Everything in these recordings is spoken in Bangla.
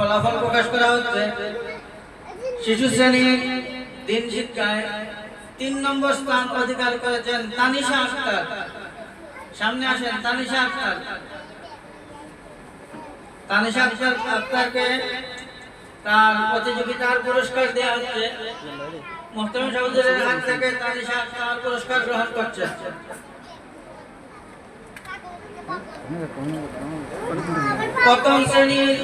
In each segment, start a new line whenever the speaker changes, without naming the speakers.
ফলাফল প্রকাশ করা হচ্ছে। শিশু শ্রেণীর দিন শিক্ষায় 3 নম্বর স্থান অধিকার করেছেন তানিশা আক্তার। সামনে আসেন তানিশা আক্তার। তানিশা আক্তারকে তার প্রতিযোগিতার পুরস্কার দেওয়া হচ্ছে। মোহতারাম সাহেবদের হাত থেকে তানিশা আক্তার পুরস্কার গ্রহণ করছে। প্রথম শ্রেণীর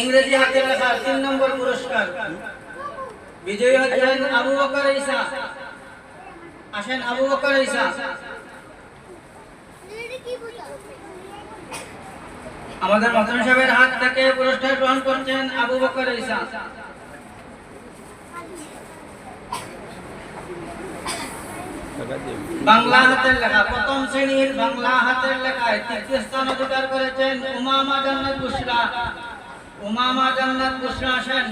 ইংরেজি হাতের লেখা 3 নম্বর পুরস্কার বিজয়ী হচ্ছেন আবু বকর ঈসা। আসেন আবু বকর ঈসা। আমাদের মোহতারাম সাহেবের হাত থেকে পুরস্কার গ্রহণ করছেন আবু বকর ঈসা। বাংলা হাতের লেখা প্রথম শ্রেণীর বাংলা হাতের লেখায় 3য় স্থান অধিকার করেছেন উমামা জান্নাত বুশরা। উমামা জান্নাত বুশরা আসেন।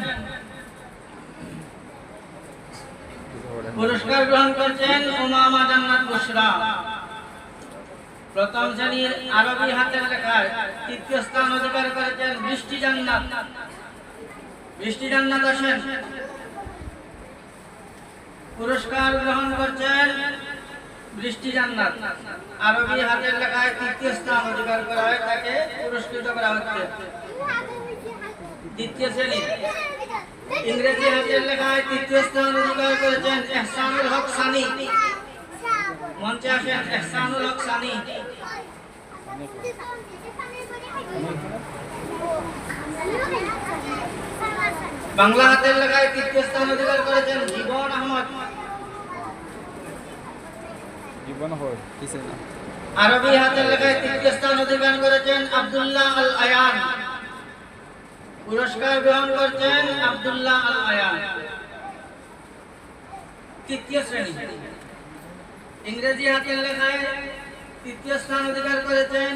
পুরস্কার গ্রহণ করছেন উমামা জান্নাত বুশরা। প্রথম শ্রেণীর আরবি হাতের লেখায় 3য় স্থান অধিকার করেছেন বৃষ্টি জান্নাত। বৃষ্টি জান্নাত আসেন। পুরস্কার গ্রহণ করছেন বৃষ্টি জান্নাত। আরবি হাতের লেখায় 3য় স্থান অধিকার করা হয়, তাকে পুরস্কৃত করা হচ্ছে। 2য় শ্রেণী ইংরেজি হাতের লেখায় 3য় স্থান অধিকার করেছেন ইহসানুল হক সানি। মঞ্চে আসেন ইহসানুল হক সানি। বাংলা হাতের লেখায় 3য় স্থান অধিকার করেছেন জীবন আহমদ। আরবি হাতের লেখায় 3য় স্থান অধিকার করেছেন আব্দুল্লাহ আল আয়ান। পুরস্কার গ্রহণ করছেন আব্দুল্লাহ আল আয়ান। 3য় শ্রেণী ইংরেজি হাতের লেখায় 3য় স্থান অধিকার করেছেন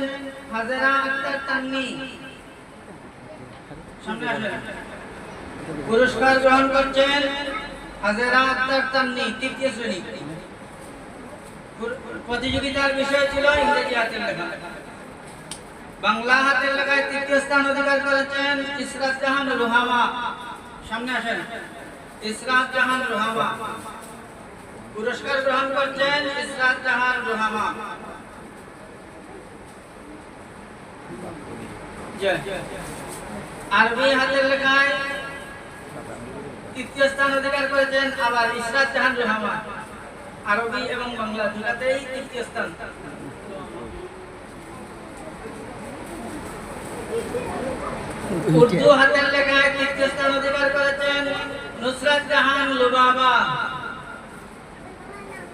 হাজেরা আক্তার তান্নি। সামনে আসেন। পুরস্কার গ্রহণ করছেন হাজেরা আক্তার তান্নি। 3য় শ্রেণী প্রতিযোগিতার বিষয় ছিল ইংরেজি হাতের লেখা। বাংলা হাতের লেখায় 3য় স্থান অধিকার করেছেন ইসরাত জাহান রুহামা। সামনে আসেন। ইসরাত জাহান রুহামা। পুরস্কার গ্রহণ করছেন ইসরাত জাহান রুহামা। আরবি হাতের লেখায় 3য় স্থান অধিকার করেছেন আবার ইসরাত জাহান রুহামা। আরবি এবং বাংলা দুটাতেই 3য় স্থান। উর্দু হাতের লেখায় 3য় স্থান অধিকার করেছেন নুসরাত জাহান লুবাবা।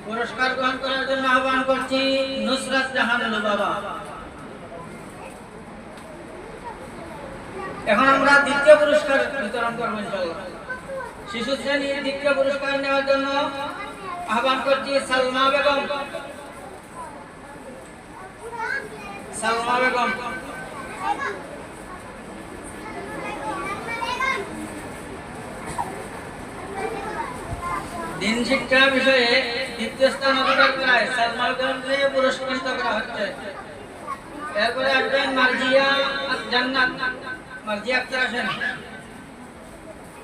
পুরস্কার গ্রহণ করার জন্য আহ্বান করছি নুসরাত জাহান লুবাবা। এখন আমরা 2য় পুরস্কার বিতরণ করব ইনশাআল্লাহ। শিশু শ্রেণীর 2য় পুরস্কার নেওয়ার জন্য আহ্বান করছি সালমা বেগম। সালমা বেগম। দিন শিক্ষা বিষয়ে 2য় স্থান অধিকার করায় সালমা বেগমকে পুরস্কৃত করা হচ্ছে। এরপরে আসবেন মার্জিয়া জান্নাত। মার্জিয়া আক্তার আসেন।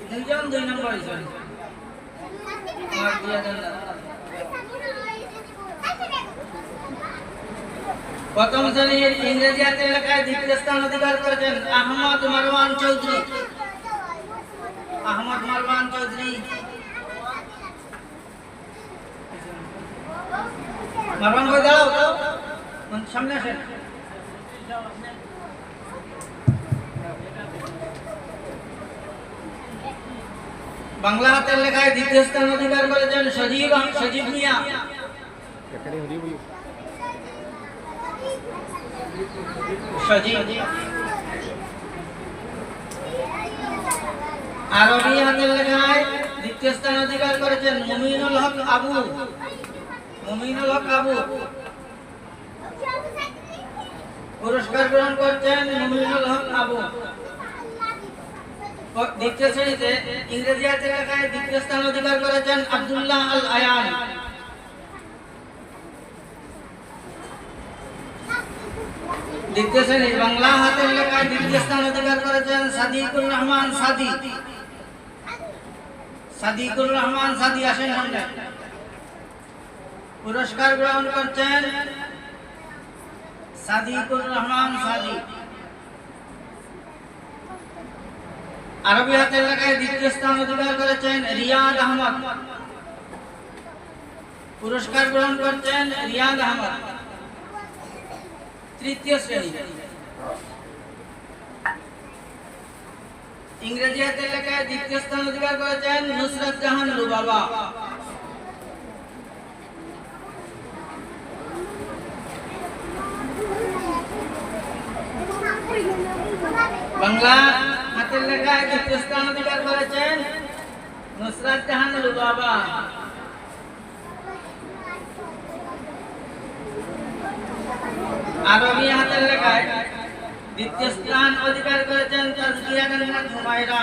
2 নম্বর হিসেবে মার্জিয়া জান্নাত। প্রথম শ্রেণীর ইংরেজি হাতের লেখায় 2য় স্থান অধিকার করেছেন আহমদ মারওয়ান চৌধুরী। আহমদ মারওয়ান চৌধুরী। মারওয়ান ভাই দাঁড়াও তো, সামনে আসেন। বাংলা হাতের লেখায় 2য় স্থান অধিকার করেছেন সজীব মিয়া। আরবি হাতের লেখায় 2য় স্থান অধিকার করেছেন মুমিনুল হক আবু। মুমিনুল হক আবু। পুরস্কার গ্রহণ করছেন মুমিনুল হক আবু। 2য় শ্রেণীতে ইংরেজি হাতের লেখায় 2য় স্থান অধিকার করেছেন আব্দুল্লাহ আল আয়ান। দ্বিতীয় শ্রেণী বাংলা হাতের লেখায় দ্বিতীয় স্থান অধিকার করেছেন সাদিকুর রহমান সাদি। সাদিকুর রহমান সাদি আসেন সামনে। পুরস্কার গ্রহণ করছেন সাদিকুর রহমান সাদি। আরবি হাতের লেখায় দ্বিতীয় স্থান অধিকার করেছেন রিয়াদ আহমদ। পুরস্কার গ্রহণ করছেন রিয়াদ আহমদ। তৃতীয় শ্রেণী ইংরেজি হাতের লেখায় দ্বিতীয় স্থান অধিকার করেছেন নুসরাত জাহান লুবাবা। বাংলা হাতের লেখায় দ্বিতীয় স্থান অধিকার করেছেন নুসরাত জাহান লুবাবা। আরবি হাতের লেখায় দ্বিতীয় স্থান অধিকার করেছেন তাজকিয়া জান্নাত হুমায়রা।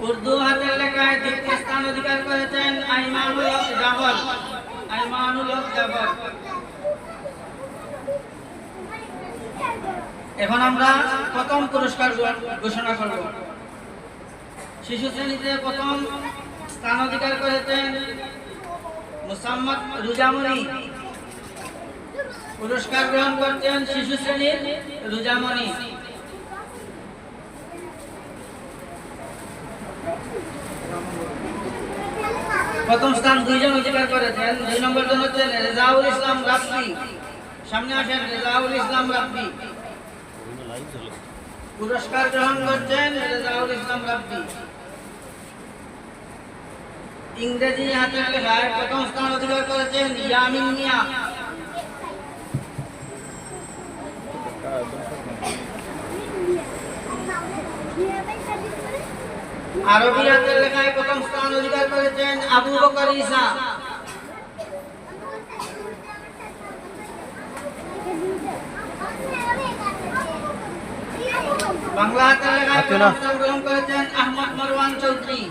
উর্দু হাতের লেখায় দ্বিতীয় স্থান অধিকার করেছেন আইমানুল হক জাবর। আইমানুল হক জাবর। এখন আমরা প্রথম পুরস্কার ঘোষণা করব। শিশু শ্রেণীতে প্রথম স্থান অধিকার করেছেন মুসাম্মদ রুজামণি। পুরস্কার গ্রহণ করছেন শিশু শ্রেণীর রুজামণি। প্রথম স্থান দুইজন অধিকার করেছেন। 2 নম্বর জন হচ্ছেন রেজাউল ইসলাম রাব্বি। সামনে আসেন রেজাউল ইসলাম রাব্বি। পুরস্কার গ্রহণ করছেন রেজাউল ইসলাম রাব্বি। ইংরেজি হাতের লেখায় প্রথম স্থান অধিকার করেছেন ইয়ামিন মিয়া। আরবি হাতের লেখায় প্রথম স্থান অধিকার করেছেন আবু বকর ঈসা। বাংলা হাতের লেখায় প্রথম স্থান গ্রহণ করেছেন আহমদ মারওয়ান চৌধুরী।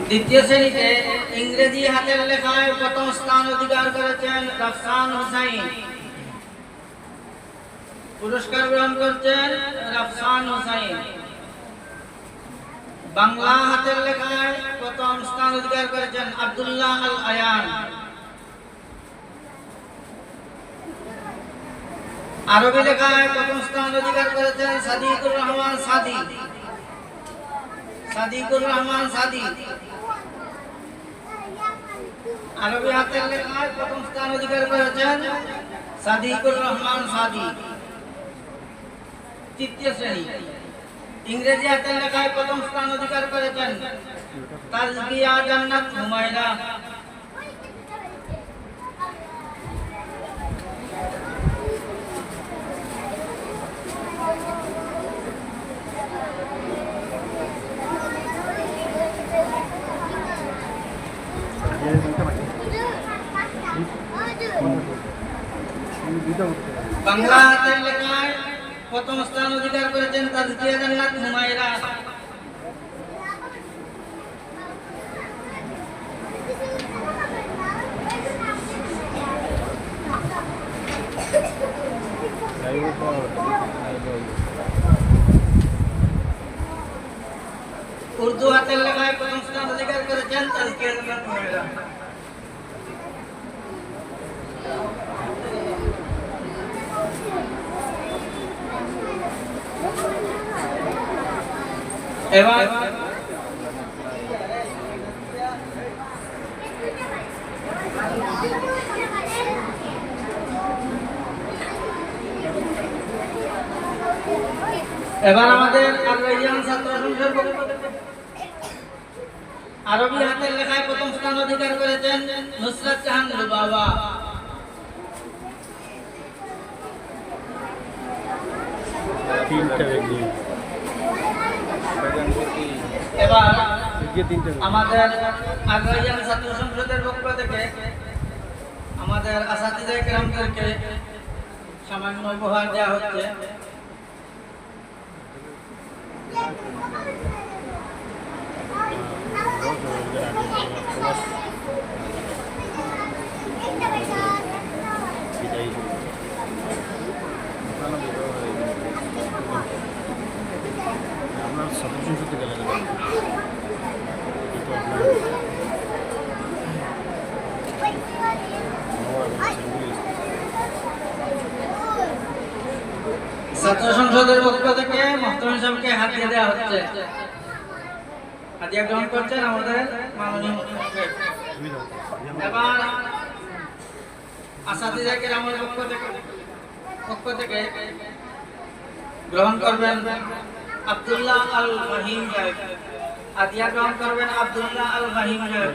দ্বিতীয় শ্রেণীতে ইংরেজি হাতের লেখায় প্রথম স্থান অধিকার করেছেন রাফসান হুসাইন। পুরস্কার গ্রহণ করছেন রাফসান হুসাইন। বাংলা হাতের লেখায় প্রথম স্থান অধিকার করেছেন আব্দুল্লাহ আল আয়ান। আরবি লেখায় প্রথম স্থান অধিকার করেছেন সাদিকুর রহমান সাদি। সাদিকুর রহমান সাদি। আরবি হাতের লেখায় প্রথম স্থান অধিকার করেছেন সাদিকুর রহমান সাদি। তৃতীয় শ্রেণী ইংরেজি হাতের লেখায় প্রথম স্থান অধিকার করেছেন তাজকিয়া জান্নাত হুমায়রা। বাংলা হাতের লেখায় প্রথম স্থান অধিকার করেছেন তাজকিয়া জান্নাত হুমায়রা। উর্দু হাতের লেখায় প্রথম স্থান অধিকার করেছেন তাজকিয়া জান্নাত হুমায়রা। এবার আমাদের আরবিয়ান ছাত্র সংসদের পক্ষ থেকে আরবি হাতের লেখায় প্রথম স্থান অধিকার করেছেন নুসরাত জাহান লুবাবা। এবার আমাদের আরবিয়ান ছাত্র সংসদের পক্ষ থেকে আমাদের আসাতিজা কেরামদেরকে সামান্য উপহার দেওয়া হচ্ছে।
আপনার সদস্য সত্যি গেলে
ছাত্র সংসদের পক্ষ থেকে মোহতামিম সাহেবকে হাদিয়া দেওয়া হচ্ছে। হাদিয়া গ্রহণ করছেন আমাদের মাননীয় মোহতামিম সাহেব। এবার আসাদিজা কেরামের পক্ষ থেকে গ্রহণ করবেন আব্দুল্লাহ আল ফাহিম সাহেব। হাদিয়া গ্রহণ করবেন আব্দুল্লাহ আল ফাহিম সাহেব।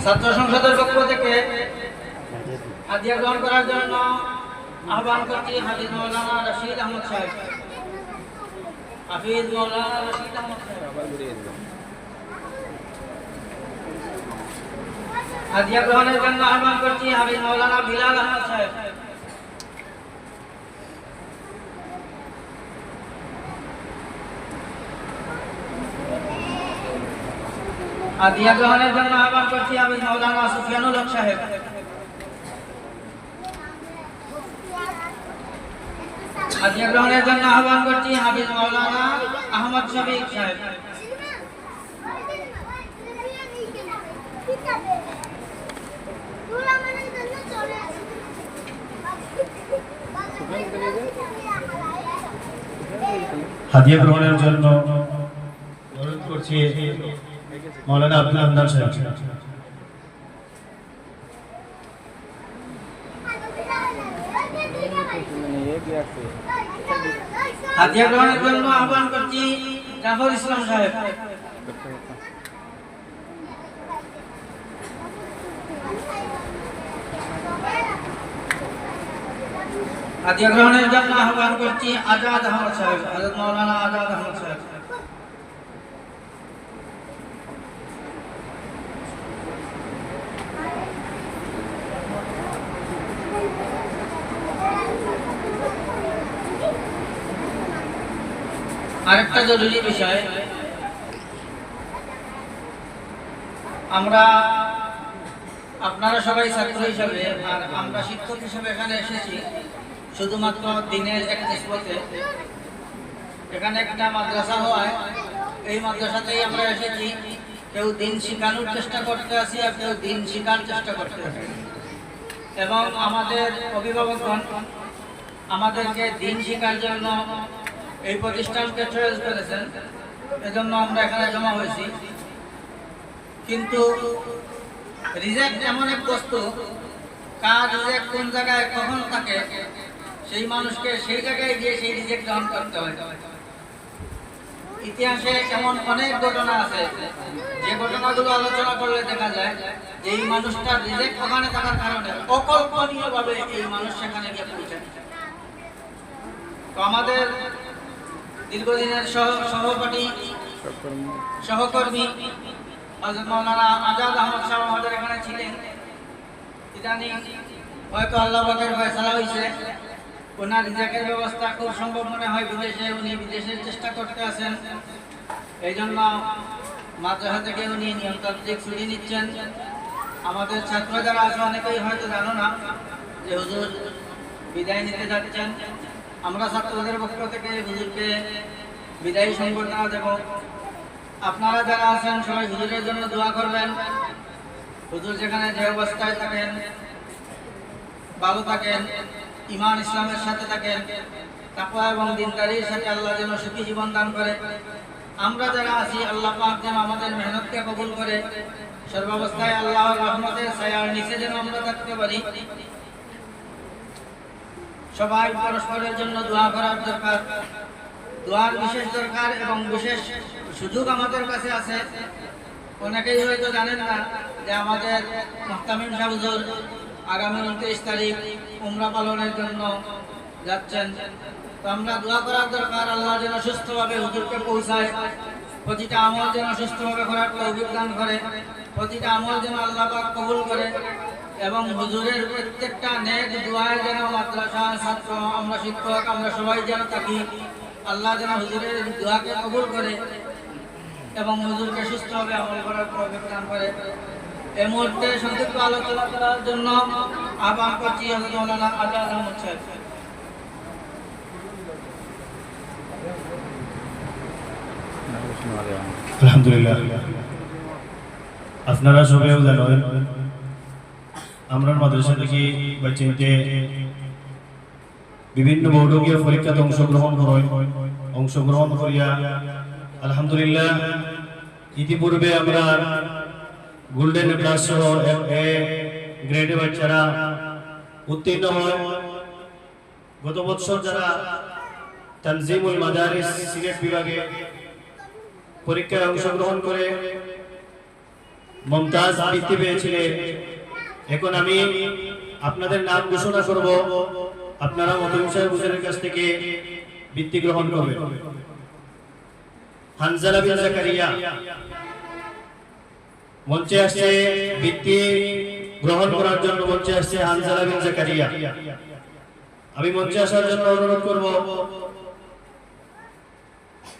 ছাত্র সংসদের পক্ষ থেকে হাদিয়া গ্রহণ করার জন্য আহ্বান করছি হাফিজ মৌলানা রশিদ আহমদ সাহেব। হাফিজ মৌলানা রশিদ আহমদ সাহেব হাদিয়া গ্রহণের জন্য আহ্বান করছি হাফিজ মৌলানা বিলাল আহমদ সাহেব। হাদিয়া গ্রহণের জন্য আহ্বান করছি হাফিজ মৌলানা সুফিয়ানুল হক সাহেব। হাদিয়া গ্রহণের জন্য আহ্বান করছি হাফিজ মৌলানা আহমদ শফিক সাহেব।
হাদিয়া গ্রহণের জন্য অনুরোধ করছি মৌলানা আব্দুল হান্নান সাহেব।
হাদিয়া গ্রহণের জন্য আহ্বান করছি জাফর ইসলাম সাহেব। হাদিয়া গ্রহণের জন্য আহ্বান করছি আজাদ আহমদ সাহেব। হযরত মাওলানা আজাদ আহমদ সাহেব। আরেকটা জরুরি বিষয়, আমরা আপনারা সবাই ছাত্র হিসাবে আর আমরা শিক্ষক হিসাবে এখানে এসেছি শুধুমাত্র দিনের এক নিসবতে। এখানে একটা মাদ্রাসা হওয়ায় এই মাদ্রাসাতেই আমরা এসেছি। কেউ দিন শিখানোর চেষ্টা করতে আসি আর কেউ দিন শিখার চেষ্টা করতে আসি, এবং আমাদের অভিভাবকগণ আমাদেরকে দিন শিখার জন্য এই প্রতিষ্ঠানকে চয়েস করেছেন, এজন্য আমরা এখানে জমা হয়েছি। কিন্তু রিজেক্ট এমন এক বস্তু, কার রিজেক্ট কোন জায়গায় কখন থাকে সেই মানুষকে সেই জায়গায় গিয়ে সেই রিজেক্ট গ্রহণ করতে হয়। ইতিহাসে এমন অনেক ঘটনা আছে যে ঘটনাগুলো আলোচনা করলে দেখা যায় যে এই মানুষটার রিজেক্ট ওখানে থাকার কারণে অকল্পনীয়ভাবে এই মানুষ সেখানে গিয়ে পৌঁছায়। তো আমাদের দীর্ঘদিনের সহপাঠী সহকর্মী হযরত মাওলানা আজাদ আহমদ সাহেব আমাদের এখানে ছিলেন। ইদানিং হয়তো আল্লাহ পাকের ফয়সালা হয়েছে, ওনার রিজাকের ব্যবস্থা খুব সম্ভব মনে হয় বিদেশে, উনি বিদেশের চেষ্টা করতে আছেন। এই জন্য মাদ্রাসা থেকে উনি নিয়মতান্ত্রিক ছুটি নিচ্ছেন। আমাদের ছাত্র যারা আছে অনেকেই হয়তো জানো না যে হুজুর বিদায় নিতে যাচ্ছেন। আমরা ছাত্রদের পক্ষ থেকে হুজুরকে বিদায়ী সংবর্ধনা দেব। আপনারা যারা আছেন সবাই হুজুরের জন্য দোয়া করবেন। হুজুর যেখানে যে অবস্থায় থাকেন, ভালো থাকেন, ঈমান ইসলামের সাথে থাকেন, তাকওয়া এবং দিনদারির সাথে আল্লাহ যেন সুখী জীবন দান করে। আমরা যারা আছি আল্লাহ পাক যেন আমাদের মেহনতকে কবুল করে। সর্বাবস্থায় আল্লাহর রহমতের ছায়ার নিচে যেন আমরা থাকতে পারি। সবাই পরস্পরের জন্য দোয়া করার দরকার, দোয়ার বিশেষ দরকার এবং বিশেষ সুযোগ আমাদের কাছে আছে। অনেকেই হয়তো জানেন না যে আমাদের মুহতামিম সাহেব হুজুর আগামী 29 তারিখ উমরা পালনের জন্য যাচ্ছেন। তো আমরা দোয়া করার দরকার, আল্লাহ যেন সুস্থভাবে হুজুরকে পৌঁছায়, প্রতিটা আমল যেন সুস্থভাবে করার তৌফিক দান করে, প্রতিটা আমল যেন আল্লাহ পাক কবুল করে, এবং হুজুরের প্রত্যেকটা নেক দোয়ায় যেন মাদ্রাসা ছাত্র, আমরা শিক্ষক, আমরা সবাই যেন থাকি, আল্লাহ যেন হুজুরের দোয়াকে কবুল করে এবং হুজুরকে সুস্থভাবে আমল করার তৌফিক দান করে। এই মুহূর্তে সংক্ষিপ্ত আলোচনা করার জন্য আহ্বান করছি হযরত মাওলানা আজাদ আহমদ সাহেব।
আলহামদুলিল্লাহ, আপনারা সবাইও জানেন আমরা মাদ্রাসা থেকে বাচ্চাতে বিভিন্ন বৌদ্ধকীয় পরীক্ষাতে অংশগ্রহণ করিয়া আলহামদুলিল্লাহ ইতিপূর্বে আমরা গোল্ডেন ক্লাস সহ এ গ্রেডে বাচ্চারা উত্তীর্ণ হয়। গত বছর যারা তানজিমুল মাদারিস সিলেট বিভাগে পরীক্ষায় অংশগ্রহণ করে মমতাজ বৃত্তি পেয়েছিলেন, এখন আমি আপনাদের নাম ঘোষণা করব, আপনারা মতলুম সাহেব হুজুরের কাছ থেকে বৃত্তি গ্রহণ করবেন। হানজালা বিন জাকারিয়া মঞ্চে আসছে, বৃত্তি গ্রহণ করার জন্য মঞ্চে আসছে হানজালা বিন জাকারিয়া। আমি মঞ্চে আসার জন্য অনুরোধ করব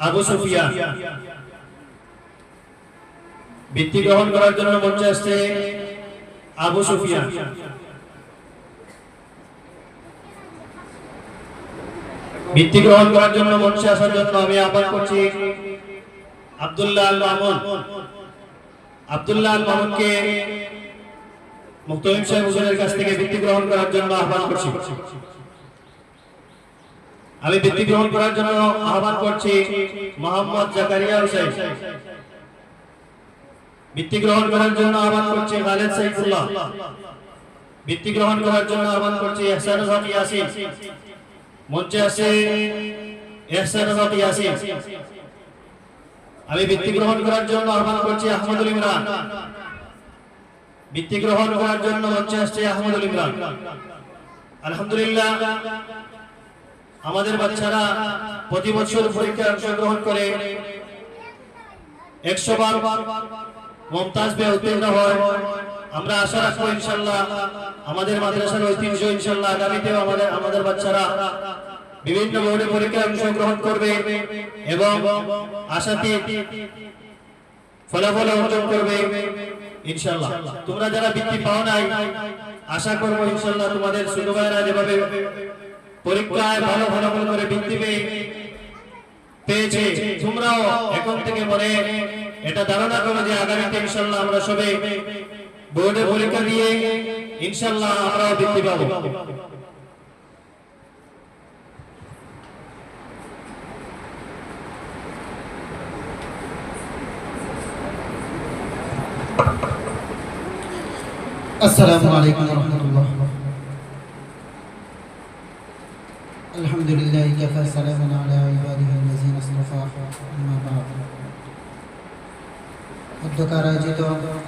আবু সুফিয়ান। বৃত্তি গ্রহণ করার জন্য মঞ্চে আসছে আবু সুফিয়ান। বৃত্তি গ্রহণ করার জন্য মঞ্চে আসার জন্য আমি আহ্বান করছি আব্দুল্লাহ আল মামুন। আব্দুল্লাহ আল মামুনকে মুহতামিম সাহেব হুজুরের কাছ থেকে বৃত্তি গ্রহণ করার জন্য আহ্বান করছি। আমি বৃত্তি গ্রহণ করার জন্য আহ্বান করছি মোহাম্মদ জাকারিয়া হোসেন। বৃত্তি গ্রহণ করার জন্য আহ্বান করছি খালেদ সাইফুল্লাহ। বৃত্তি গ্রহণ করার জন্য আহ্বান করছি ইহসানুল হক ইয়াসিন। মঞ্চে আছে ইহসানুল হক ইয়াসিন। আমি বৃত্তি গ্রহণ করার জন্য আহ্বান করছি আহমদুল ইমরান। বৃত্তি গ্রহণ করার জন্য মঞ্চে আসছে আহমদুল ইমরান। আলহামদুলিল্লাহ, আমাদের বাচ্চারা প্রতি বছর পরীক্ষায় অংশগ্রহণ করে 100 বার মুমতাজ পেয়ে উত্তীর্ণ হয়। আমরা আশা রাখবো ইনশাআল্লাহ আমাদের মাদ্রাসার ঐতিহ্য ইনশাআল্লাহ আগামীতেও আমাদের বাচ্চারা বিভিন্ন বোর্ডে পরীক্ষায় অংশগ্রহণ করবে এবং আশাতীত ফলাফল অর্জন করবে ইনশাআল্লাহ। তোমরা যারা বৃত্তি পাও নাই, আশা করবো ইনশাআল্লাহ তোমাদের ছোট ভাইরা যেভাবে পরীক্ষায় ভালো ফলাফল করে বৃত্তি পেয়েছে, তোমরাও এখন থেকে মনে এটা ধারণা করো যে আগামীতে ইনশাআল্লাহ আমরা সবাই বোর্ডে পরীক্ষা দিয়ে ইনশাআল্লাহ আমরাও বৃত্তি পাবো।
আসসালামু আলাইকুম ওয়া রাহমাতুল্লাহ। আলহামদুলিল্লাহ কাফা সালামুন আলা ইবাদিহি আল্লাযিনা ইসতাফা আম্মা বা'দ। উদ্যোক্তার আয়োজিত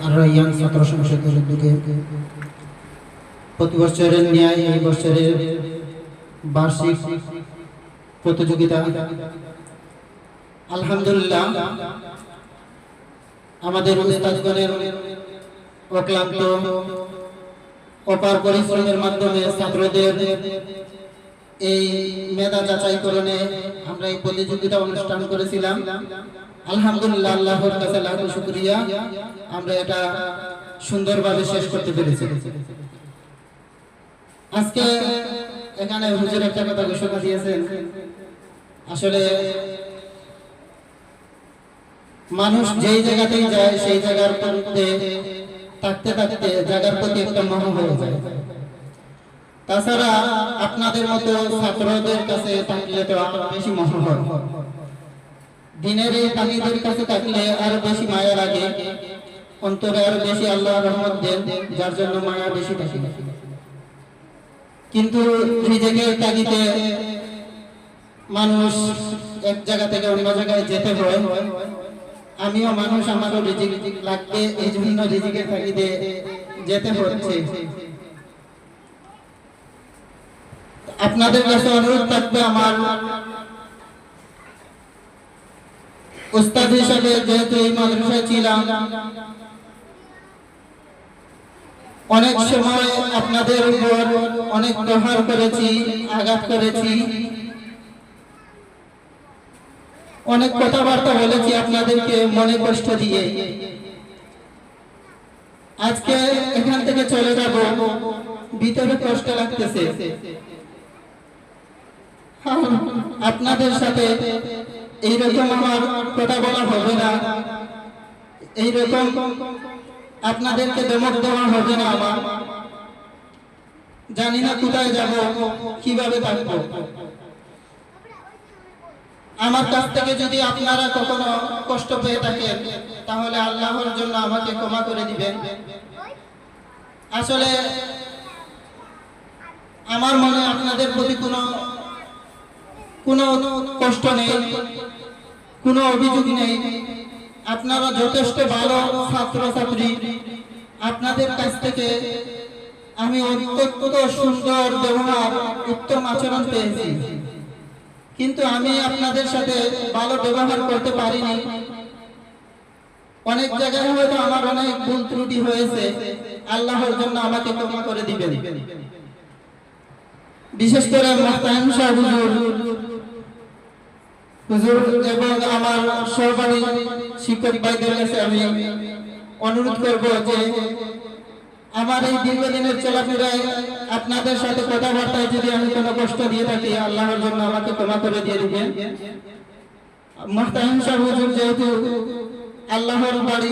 আর-রাইয়ান ছাত্র সংসদের উদ্যোগে প্রতি বছরের ন্যায় এই বছরের বার্ষিক প্রতিযোগিতা আলহামদুলিল্লাহ আমাদের উস্তাদগণের অক্লান্ত অপার পরিশ্রমের মাধ্যমে ছাত্রদের এই মেধা যাচাইকরণে আমরা এই প্রতিযোগিতা অনুষ্ঠান করেছিলাম। আলহামদুলিল্লাহ, আল্লাহর কাছে লাখো শুকরিয়া, আমরা এটা সুন্দরভাবে শেষ করতে পেরেছি। আজকে এখানে হুজুর একটা কথা ঘোষণা দিয়েছেন, আসলে মানুষ যেই জায়গাতেই যায় সেই জায়গার মধ্যে থাকতে থাকতে জায়গার প্রতি একটা মোহ হয়ে যায়। তাছাড়া আপনাদের মতো ছাত্রদের কাছে থাকলে তো আরো বেশি মোহ হয়, দিনের এই তাহিদের কাছে থাকলে আরো বেশি মায়া লাগে, অন্তরে আরো বেশি আল্লাহর রহমত দেন, যার জন্য মায়া বেশি থাকে। কিন্তু নিজেকে তাগিতে মানুষ এক জায়গা থেকে অন্য জায়গায় যেতে হয়। আমিও মানুষ, আমারও রিজিক লাগবে, এই জন্য রিজিকের তাগিদে যেতে হচ্ছে। আপনাদের কাছে অনুরোধ থাকবে, আমার উস্তাদ হিসাবে যেহেতু এই মাদ্রাসায় ছিলাম, অনেক সময় আপনাদের উপর অনেক প্রহার করেছি, আঘাত করেছি, অনেক কথাবার্তা বলেছি আপনাদেরকে মনে কষ্ট দিয়ে। আজকে এখান থেকে চলে যাব, ভিতরে কষ্ট লাগতেছে। আপনাদের সাথে এইরকম আমার কথা বলা হবে না, এইরকম আপনাদেরকে ধমক দেওয়া হবে না। আমার জানি না কোথায় যাব, কিভাবে থাকবো। আমার কাছ থেকে যদি আপনারা কখনো কষ্ট পেয়ে থাকেন, তাহলে আল্লাহর জন্য আমাকে ক্ষমা করে দিবেন। আসলে আমার মনে আপনাদের প্রতি কোনো কষ্ট নেই, কোনো অভিযোগ নেই। আপনারা যথেষ্ট ভালো ছাত্রছাত্রী, আপনাদের কাছ থেকে আমি অত্যন্ত সুন্দর ব্যবহার, উত্তম আচরণ পেয়েছি, কিন্তু আমি আপনাদের সাথে ভালো ব্যবহার করতে পারিনি। অনেক জায়গায় হয়তো আমার অনেক ভুল ত্রুটি হয়েছে, আল্লাহর জন্য আমাকে ক্ষমা করে দিবেন। বিশেষ করে মুহতারাম সাহেব হুজুর এবং আমার সহপাঠী শিক্ষক ভাইদের কাছে আমি অনুরোধ করব যে আমার এই দীর্ঘদিনের চলাফেরায় আপনাদের সাথে কথাবার্তায় যদি আমি কোনো কষ্ট দিয়ে থাকি, আল্লাহর জন্য আমাকে ক্ষমা করে দিয়ে দিবেন। মুহতারাম সাহেব হুজুর যেহেতু আল্লাহর বাড়ি,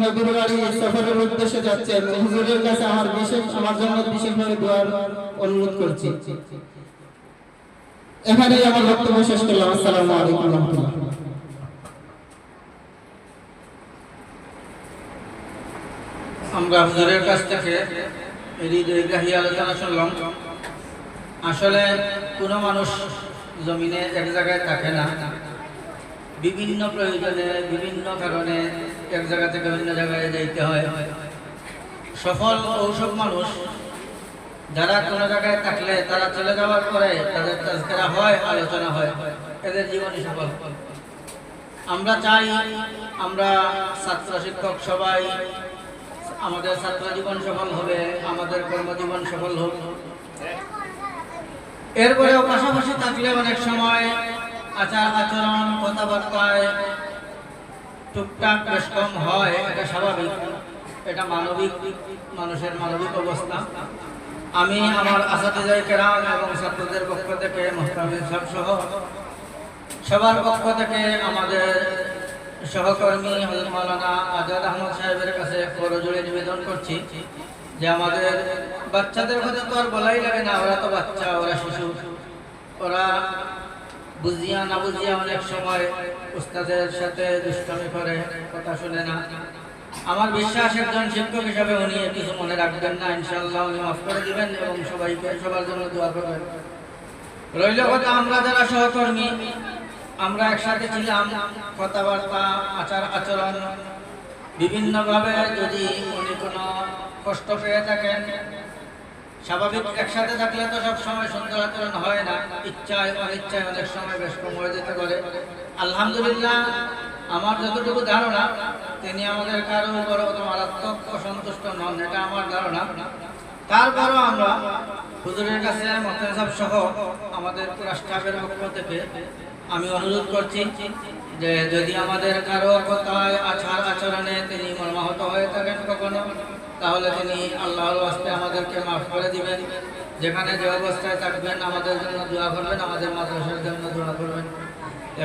নবীর বাড়ি সফরের উদ্দেশ্যে যাচ্ছেন, হুজুরের কাছে আমার জন্য বিশেষভাবে দোয়ার অনুরোধ করছি। এখানেই আমার বক্তব্য শেষ করলাম। আসসালামু আলাইকুম ওয়া রাহমাতুল্লাহ।
আমরা হুজুরের কাছ থেকে হৃদয়গ্রাহী আলোচনা শুনলাম। আসলে কোনো মানুষ জমিনে এক জায়গায় থাকে না, বিভিন্ন প্রয়োজনে, বিভিন্ন কারণে এক জায়গা থেকে অন্য জায়গায় যাইতে হয়। সফল ওসব মানুষ যারা কোনো জায়গায় থাকলে তারা চলে যাওয়ার পরে তাদের তাজকিরা হয়, আলোচনা হয়, এদের জীবনই সফল। আমরা চাই আমরা ছাত্র শিক্ষক সবাই আমাদের ছাত্র জীবন সফল হবে, আমাদের কর্মজীবন সফল হোক। এরপরেও পাশাপাশি থাকলে অনেক সময় আচার আচরণ, কথাবার্তায় টুকটাক বেশ কম হয়, এটা স্বাভাবিক, এটা মানবিক, মানুষের মানবিক অবস্থা। আমি আমার আসাতিজায়ে কেরাম এবং ছাত্রদের পক্ষ থেকে, মুহতামিম সাহেব সহ সবার পক্ষ থেকে আমাদের সহকর্মী হযরত মাওলানা আজাদ আহমদ সাহেবের কাছে করজোড়ে নিবেদন করছি যে আমাদের বাচ্চাদের কথা তো আর বলাই লাগে না, ওরা তো বাচ্চা, ওরা শিশু, ওরা বুঝিয়া না বুঝিয়া অনেক সময় উস্তাদের সাথে দুষ্টামি করে, কথা শুনে না। আমার বিশ্বাস একজন শিক্ষক হিসাবে উনি কিছু মনে রাখবেন না, ইনশাআল্লাহ উনি মাফ করে দিবেন এবং সবাইকে সবার জন্য দোয়া করবেন। রইল কথা, আমরা যারা সহকর্মী আমরা একসাথে ছিলাম, কথাবার্তা, আচার আচরণ বিভিন্নভাবে যদি উনি কোনো কষ্ট পেয়ে থাকেন, স্বাভাবিক একসাথে থাকলে তো সব সময় সুন্দর আচরণ হয় না, ইচ্ছায় অনিচ্ছায় অনেক সময় বেশ কম হয়ে যেতে পারে। আলহামদুলিল্লাহ আমার যতটুকু ধারণা তিনি আমাদের কারো উপর মারাত্মক অসন্তুষ্ট নন, এটা আমার ধারণা। তারপরও আমরা হুজুরের কাছে মুহতামিম সাহেব সহ আমাদের পুরা স্টাফের পক্ষ থেকে আমি অনুরোধ করছি যে যদি আমাদের কারো কথায়, আচার আচরণে তিনি মর্মাহত হয়ে থাকেন কখনো, তাহলে তিনি আল্লাহর ওয়াস্তে আমাদেরকে মাফ করে দিবেন। যেখানে যে অবস্থায় থাকবেন আমাদের জন্য দোয়া করবেন, আমাদের মাদ্রাসার জন্য দোয়া করবেন।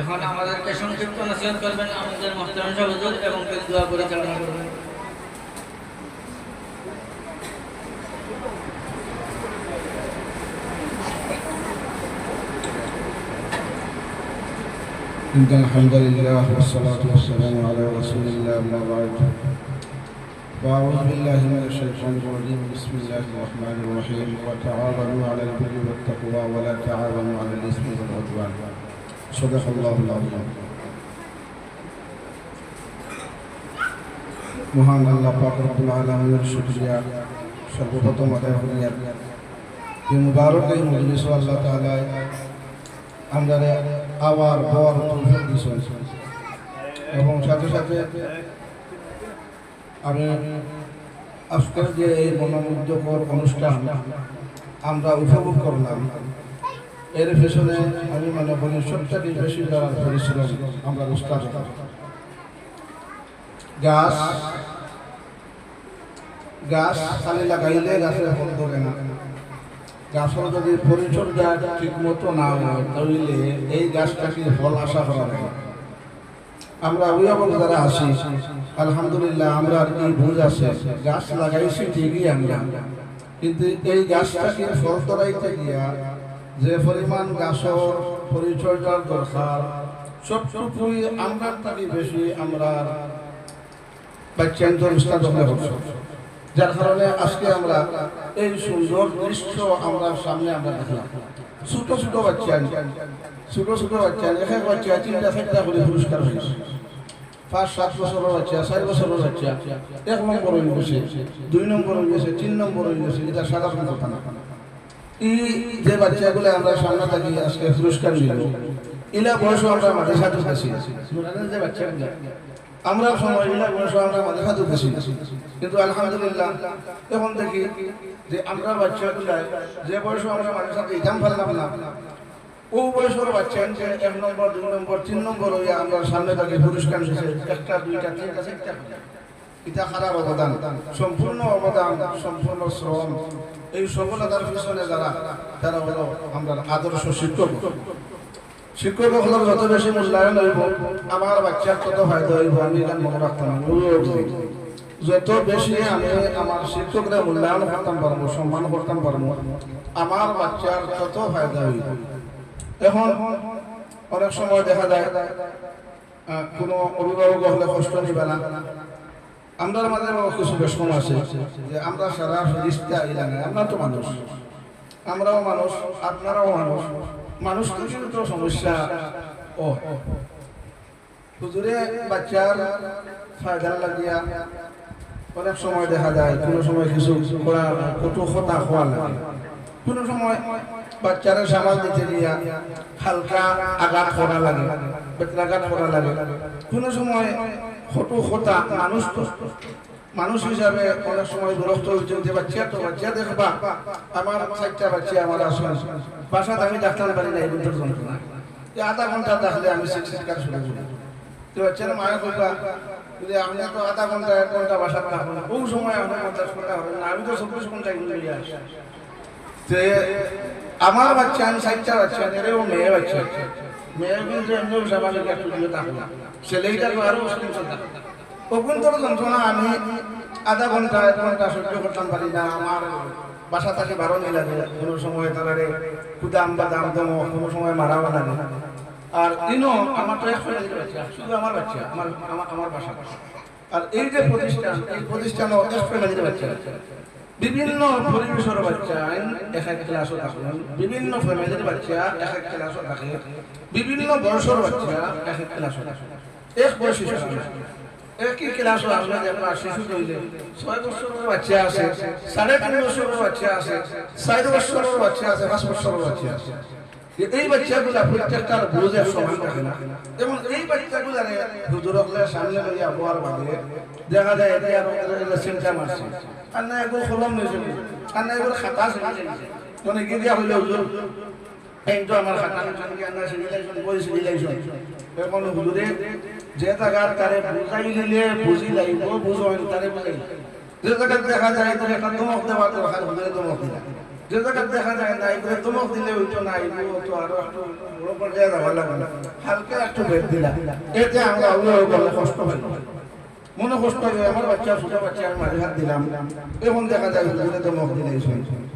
এখন আমাদেরকে সংক্ষিপ্ত নসিহত করবেন আমাদের মুহতামিম সাহেব হুজুর এবং তিনি দোয়া পরিচালনা করবেন।
إن الحمد لله والصلاة والسلام على رسول الله أما بعد فأعوذ بالله من الشيطان الرجيم بسم الله الرحمن الرحيم وتعاونوا على البر والتقوى ولا تعاونوا على الإثم والعدوان صدق الله العظيم মহান আল্লাহ পাক রব্বুল আলামিনের শুকরিয়া সর্বপ্রথম আদায় করিয়া এই মুবারক এই মজলিস আল্লাহ তাআলা আমরা আবার বড় তৌফিক দিয়েছেন এবং সাথে সাথে আমি আজকের যে এই মনোমুগ্ধকর অনুষ্ঠান আমরা উপভোগ করলাম এর পেছনে আমি মনে করি সবথেকে বেশি যারা পরিশ্রম আমরা উস্তাদ গাছ গাছ খালি লাগাইলে গাছের ফল ধরে না গাছের যদি পরিচর্যা ঠিক মতো না হয় তাহলে এই গাছটাকে ফল আশা করা যায় আমরা অভিভাবক যারা আছি আলহামদুলিল্লাহ আমরা এই বুঝ আছে গাছ লাগাইছি ঠিকই আমরা কিন্তু এই গাছটাকে ফল ধরাইতে গিয়া যে পরিমাণ গাছের পরিচর্যার দরকার সবটুকুই আমরা তাকে বেশি আমরা বাচ্চাদের উস্তাদ হচ্ছে যার কারণে আজকে আমরা এই সুন্দর দৃশ্য আমরা সামনে আমরা দেখলাম ছোট ছোট বাচ্চা এক এক বাচ্চা 3-4টা করে পুরস্কার হয়েছে 5-7 বছরের বাচ্চা 4 বছরের বাচ্চা 1 নম্বর হয়ে গেছে 2 নম্বর হয়ে গেছে 3 নম্বর হয়ে গেছে এটা সাধারণ কথা না এই যে বাচ্চাগুলো আমরা সামনে থাকি আজকে পুরস্কার দিল ইলা বয়স আমরা মাদ্রাসাতে আছি যে বাচ্চাগুলো আমরা সময় ইলা বয়স আমরা মাদ্রাসাতে আছি কিন্তু আলহামদুলিল্লাহ এখন দেখি যে আমরা বাচ্চাগুলো যে বয়স আমরা মাদ্রাসাতে ইজাম ফেললাম না ও বয়সের বাচ্চা 1 নম্বর 2 নম্বর 3 নম্বর হইয়া আমরা সামনে থাকি পুরস্কার দিয়েছে 1টা 2টা 3টা 4টা এটা খারাপ অবদান সম্পূর্ণ অবদান সম্পূর্ণ শ্রম এই সফলতার পিছনে যারা হলো আমরা আদর্শ শিক্ষক হলো যত বেশি মূল্যায়ন হইব আমার বাচ্চার তত ফায়দা হইব আমি এটা মনে রাখতাম যত বেশি আমি আমার শিক্ষকরা মূল্যায়ন করতাম পারবো সম্মান করতাম পারবো আমার বাচ্চার তত ফায়দা হইব এখন অনেক সময় দেখা যায় কোনো অভিভাবক হলে কষ্ট নিবে না আমরা মাঝে কিছু বেশম আছে যে আমরা সারা ফিরিস্তা এলাকায় আমরা তো মানুষ আমরাও মানুষ আপনারাও মানুষ তো সমস্যা ও হুজুরে বাচ্চার ফায়দা লাগিয়া অনেক সময় দেখা যায় কোনো সময় কিছু কটু কথা হওয়া লাগে কোনো সময় বাচ্চারা সামাল দিতে গিয়া হালকা আঘাত করা লাগে বেত্রাঘাত করা লাগে কোনো সময় কটু কথা মানুষ হিসাবে অনেক সময় বিরক্ত হয়েছে বাচ্চা দেখবা আমার 4টা বাচ্চা আমার আসলে বাসাতে আমি ডাক্তার পারি না এই ভিতর যন্ত্রণা আধা ঘন্টা দেখলে আমি চিৎকার শুরু করি তো বাচ্চারা মায়া করবা যদি আমি তো আধা ঘন্টা 1 ঘন্টা বাসা থাকবো না কোন সময় আমার 50 ঘন্টা হবে না আমি তো 24 ঘন্টা এগুলো নিয়ে আসি যে আমার বাচ্চা আমি 4টা বাচ্চা এরও মেয়ে বাচ্চা মেয়ে কিন্তু এমনি স্বাভাবিক একটু দিয়ে থাকবো ছেলেটা আরো অভ্যন্তর যন্ত্রণা আমি আধা ঘন্টা 1 ঘন্টা সহ্য করতাম পারি না আমার বাসা থেকে বারণই লাগে কোনো সময় তারারে কুদাম বা দাম দম কোনো সময় মারাও লাগে আর ইনো আমার তো এক বাচ্চা শুধু আমার বাচ্চা আমার বাসা আর এই যে প্রতিষ্ঠান এই প্রতিষ্ঠানও এক ফ্যামিলির বাচ্চা বিভিন্ন পরিবেশের বাচ্চা এক ক্লাসও থাকে বিভিন্ন ফ্যামিলির বাচ্চা এক ক্লাসও থাকে বিভিন্ন বয়সের বাচ্চা এক ক্লাসও থাকে এক বয়সী একই ক্লাসও আসলে আপনার শিশু রইলে 6 বছরের বাচ্চা আছে 3.5 বছরের বাচ্চা আছে 4 বছরের বাচ্চা আছে 5 বছরের বাচ্চা আছে এই বাচ্চাগুলা প্রত্যেকটার বোঝের সমান থাকে না এবং এই বাচ্চাগুলা হুজুরগুলোর সামনে লইয়া হওয়ার বাদে দেখা যায় এতে আর চিন্তা মারছে আর না এগুলো কলম নিয়েছে আর না এগুলো খাতা আছে মানে কি দিয়া হইলে হুজুর কিন্তু আমার খাতা নিয়ে আনা সিভিলাইজেশন বই সিভিলাইজেশন এখন হুজুরে যে জায়গার তারে বুঝাই দিলে বুঝি লাগবে বুঝাই তারে বুঝাই যে জায়গা দেখা যায় তো একটা ধমক দেওয়া দরকার হুজুরে ধমক দিলা যে জায়গা দেখা যায় না এগুলো ধমক দিলে হইতো না এগুলো তো আরো একটু বড় পর্যায়ে যাওয়া লাগবে হালকা একটু বেদ দিলা এতে আমরা অভিভাবক কষ্ট পাই মনে কষ্ট হয় আমার বাচ্চা ছোট বাচ্চা আমি মাঝে হাত দিলাম এখন দেখা যায় হুজুরে ধমক দিলে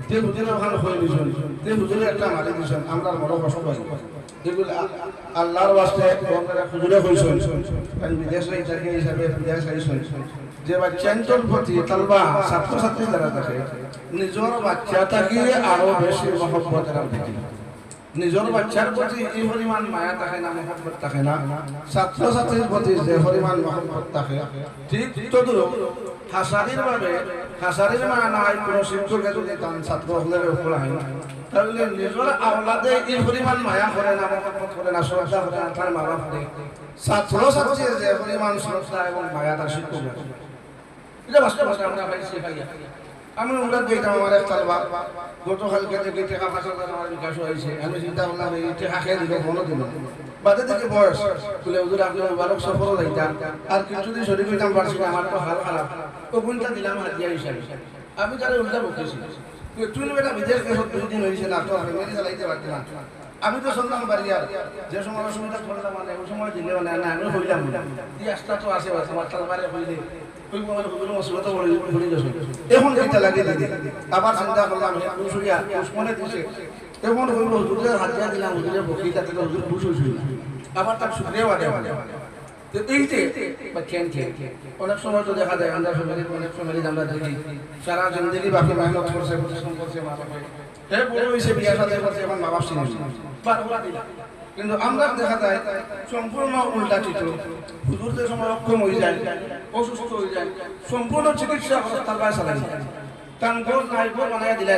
যে হুজুরে ওখানে হয়ে দিয়েছেন যে হুজুরে একটা মারি দিয়েছেন আমরা বড় কষ্ট পাই এগুলো আল্লাহর ওয়াস্তে হুজুরে কইছেন কারণ বিদেশে থাকে হিসাবে বিদেশ আইছেন যে বাচ্চার প্রতি তালবা ছাত্রছাত্রী যারা থাকে নিজের বাচ্চাটাকে আরো বেশি মহব্বত রাখতে নিজের বাচ্চার প্রতি এই পরিমাণ মায়া থাকে না, মহব্বত থাকে না, ছাত্র ছাত্রীর প্রতি যে পরিমাণ মহব্বত থাকে, ঠিক তদুরূপ হাসারির ভাবে হাসারির মায়া নাই কোনো শিক্ষকে যদি তার ছাত্র হলে উপর হয় না, তাহলে নিজের আওলাদে এই পরিমাণ মায়া করে না, মহব্বত করে না, শ্রদ্ধা করে না, তার মা বাপ ছাত্র ছাত্রীর যে পরিমাণ শ্রদ্ধা এবং মায়া তার শিক্ষক এটা বাস্তব আমরা পাইছি ভাইয়া। আমি ওরা দেখতাম আমার এক চালবা গতকালকে থেকে টাকা ৫,০০০ আমার বিকাশ হয়েছে, আমি চিন্তা করলাম এই টাকা খেয়ে দিল কোনো দিন বাদে থেকে বয়স বলে হুজুর আপনি মুবারক সফর যাইতাম আর কিছুদিন শরীর হইতাম পারছি না, আমার তো হাল খারাপ, ও গুণটা দিলাম হাতিয়া হিসাবে। আমি তারা উল্টা বকেছি, তুই বেটা বিদেশ গেছত ২ দিন হয়েছে না, তোর ফ্যামিলি চালাইতে পারতি না। আমি তো শুনলাম বাড়ি আর যে সময় অসুবিধা করলাম মানে ওই সময় দিলেও না, না আমি হইলাম এই আস্থা তো আছে আমার তালবারে হইলে এখন চিন্তা লাগে দিদি আবার চিন্তা করলাম মনে দিছে এখন হইল হুজুরের হাতিয়া দিলাম, হুজুরের বকিটা থেকে হুজুর খুশ হয়েছিল, আবার তার শুক্রিয়া বাদে এই যে অনেক সময় তো দেখা যায় আমরা অনেক ফ্যামিলি আমরা দেখি সারা জিন্দগি বাপে মেহনত করছে, পরিশ্রম করছে, মা বাপে বড় হয়েছে, বিয়া সাথে করছে, এখন মা বাপ চিনি কিন্তু আমরা দেখা যায় সম্পূর্ণ উল্টা চিত্র। হুজুর যে সময় অক্ষম হয়ে যায়, অসুস্থ হয়ে যায়, সম্পূর্ণ চিকিৎসা তার পায়ে চালাই তার গোল নাই গোল বানাইয়া দিলে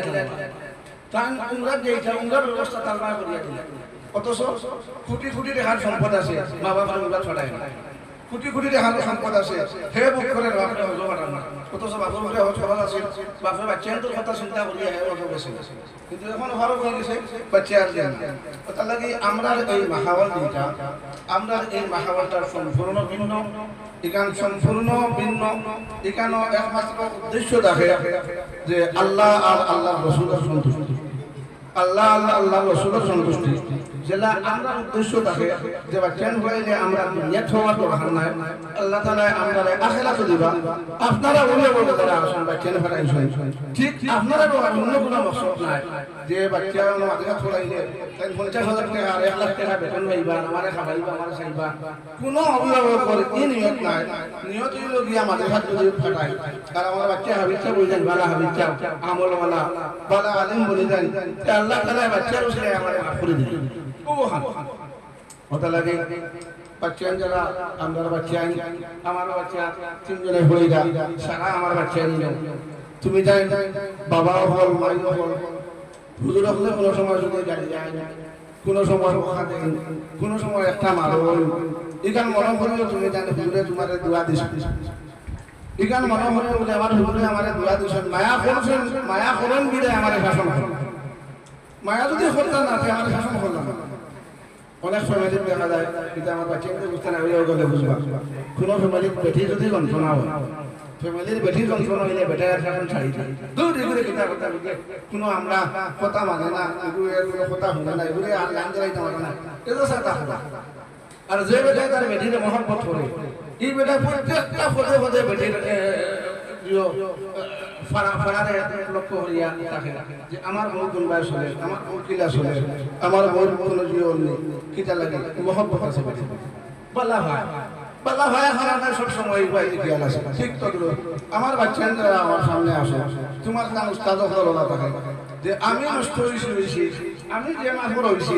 তার উমরার যেটা উমরার ব্যবস্থা তার পায়ে করিয়া দিলে, অথচ কোটি কোটি টাকার সম্পদ আছে, মা বাবার উমরা ছড়ায় না, কোটি কোটি টাকার সম্পদ আছে, হে বুক করে বাপরে হজ পাঠান না, অথচ বাপের মুখে হজ খবর আছে, বাপে বাচ্চাদের কথা চিন্তা করিয়া হে হজ গেছে, কিন্তু এখন ভালো হয়ে গেছে বাচ্চা আর দেন না। তার লাগে আমরা এই মাহাওয়াল দিনটা আমরা এই মাহাওয়ালটার সম্পূর্ণ ভিন্ন, এখান সম্পূর্ণ ভিন্ন, এখানে একমাত্র উদ্দেশ্য দেখে যে আল্লাহ আর আল্লাহ রসুলের সন্তুষ্টি, আল্লাহ আল্লাহ আল্লাহ রসুলের সন্তুষ্টি, যেটা আমরা উদ্দেশ্য থাকে যে বাচ্চান হইলে আমরা দুনিয়াত হওয়ার দরকার নাই, আল্লাহ তাআলা আমরা আখিরাত দিবা। আপনারা বলে বলে তারা আসেন বাচ্চান ফেরাইছেন, ঠিক আপনারা অন্য কোনো মকসদ নাই যে বাচ্চা মাদ্রাসা ছড়াইলে ৫০,০০০ টাকা আর ১,০০,০০০ টাকা বেতন পাইবা, আমারে খাওয়াইবা, আমারে খাইবা, কোনো অভিভাবকের এই নিয়ত নাই। নিয়ত হইল গিয়া মাদ্রাসা যদি ফাটাই আর আমার বাচ্চা হাবিজা বইলেন বালা হাবিজা আমলওয়ালা বালা আলিম বলে দেন, আল্লাহ তাআলা বাচ্চার উসিলায় আমারে মাফ করে দিবেন। ওটা লাগে বাচ্চা যারা আমার বাচ্চা আমার বাচ্চা ৩ জনের হইরা সারা আমার বাচ্চা নিল, তুমি যাই বাবা হল মাই হল হুজুর হলে কোনো সময় যদি গাড়ি যায় না, কোনো সময় ওখা দেন, কোনো সময় একটা মারো এখান মনে করলে তুমি জানো হুজুরে তোমার দোয়া দিস, এখান মনে মনে বলে আমার হুজুরে আমার দোয়া দিছেন, মায়া করছেন, মায়া করেন বিদে আমার শাসন করেন, মায়া যদি করতেন না আমার শাসন করলাম। অনেক ফ্যামিলি দেখা যায় কিন্তু আমার বাচ্চাকে বুঝতে না হইলেও গেলে বুঝবা, কোনো ফ্যামিলির বেটি যদি যন্ত্রণা হয়, ফ্যামিলির বেটি যন্ত্রণা হইলে বেটার শাসন ছাড়ি যায় দূর এগুলো কিতা কথা বুঝে কোনো আমরা কথা মানে না, এগুলো কথা হয় না, এগুলো আর লাইন জ্বালাইতে পারে না, এটা সাথে আর যে বেটায় তার বেটির মহব্বত করে এই বেটা প্রত্যেকটা পদে পদে বেটির লক্ষ্য করিয়া থাকে যে আমার বউ কোনবার চলে, আমার বউ কিলা চলে, আমার বউর কোনো জীবন নেই, কিতা লাগে মহব্বত আছে বলা হয় বলা হয় হারানোর সব সময় খেয়াল আছে। ঠিক তো আমার বাচ্চারা আমার সামনে আসে, তোমার নাম উস্তাদ হলা থাকে যে আমি নষ্ট হয়েছি, আমি যে মাফর হয়েছি,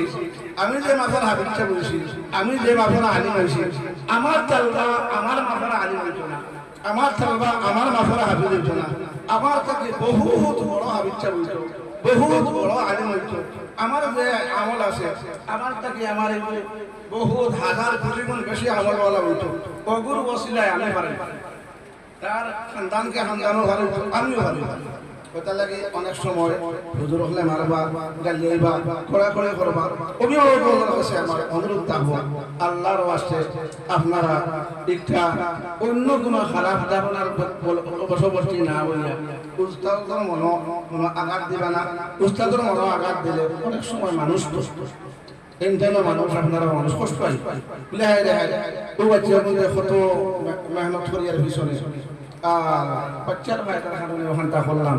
আমি যে মাফর হাবিজা বলছি, আমি যে মাফর আলিম হয়েছি, আমার তালবা আমার মাফর আলিম হইত না, আমার তালবা আমার মাফর হাবিজ হইত না, আমার থেকে বহুত বড় হাবিজা বলত, বহুত বড় আলিম হইত, আমার যে আমল আছে আমার থেকে আমার বহুত হাজার কোটি গুণ বেশি আমলওয়ালা হইত, অগুর বসিলায় আমি পারি তার সন্তানকে সন্তানও ভালো, আমিও ভালো। ওটা লাগে অনেক সময় হুজুর হলে মারবা, গালিয়াইবা, কড়াকড়ি করবা, অভিভাবকের কাছে আমার অনুরোধ থাকবো আল্লাহর ওয়াস্তে আপনারা একটা অন্য কোনো খারাপ ধারণার বশবর্তী না হইয়া উস্তাদের মনো আঘাত দিবা না। উস্তাদের মনো আঘাত দিলে অনেক সময় মানুষ ইন্টারনো মানুষ আপনারা মানুষ কষ্ট পাই লেহাই লেহাই ও বাচ্চার মধ্যে কত মেহনত করিয়ার পিছনে আর বাচ্চার ভাইয়ের কারণে ওখানটা করলাম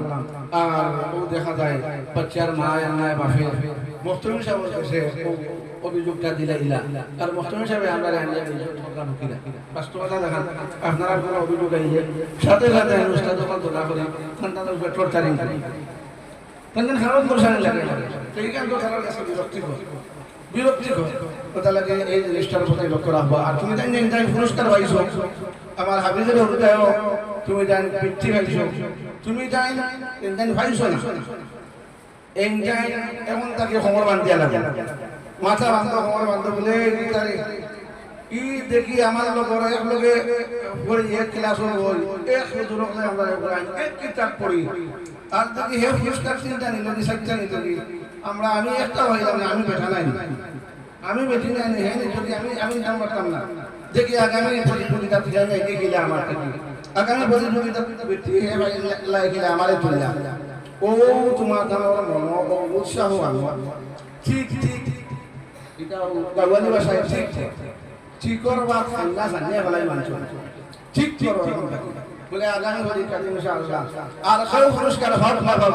আর ও দেখা যায় বাচ্চার মা নাই বাপে মোহতমি সাহেবের কাছে অভিযোগটা দিলা ইলা আর মোহতমি সাহেব আমরা বাস্তবতা দেখান আপনারা কোনো অভিযোগ আইলে সাথে সাথে অনুষ্ঠান যখন তোলা করি সন্তানের উপরে টর্চারিং করি কিন্তু খারাপ পরেশানি লাগে তো এইখান তো খারাপ কাছে বিরক্তিকর কথা লাগে। এই জিনিসটার প্রতি লক্ষ্য রাখবো। আর তুমি জানি পুরস্কার পাইছো আমার হাবিজের হৃদয়, তুমি জানি বৃত্তি পাইছো, তুমি জানি পাইছো না এনজাইন এমন তাকে খবর বান্ধিয়া লাগে, মাথা বান্ধব খবর বান্ধব বলে ই দেখি আমার লোকের এক লোকে পড়ি এক ক্লাস বই এক দূরক আমরা এক কিতাব পড়ি আর দেখি হে পুরস্কার চিন্তা নিল কি সাইটা নিল কি আমরা আমি একটা হইলাম না, আমি বেঠা নাই, আমি বেঠি নাই হে যদি আমি জান পারতাম না। দেখি আগামী প্রতিযোগিতা যাই নাই দেখিলে আমার থেকে আগামী প্রতিযোগিতা বেঠি হে ভাই লাগিলে আমারে তুললা ও তোমার আমার মন উৎসাহ আনো ঠিক ঠিক এটা গাওয়ানি ভাষায় ঠিক ঠিক ঠিক করবা আল্লাহ জানিয়ে বলাই মানছ ঠিক ঠিক বলে আগামী পরীক্ষা ইনশাআল্লাহ আর কেউ পুরস্কার হক না হোক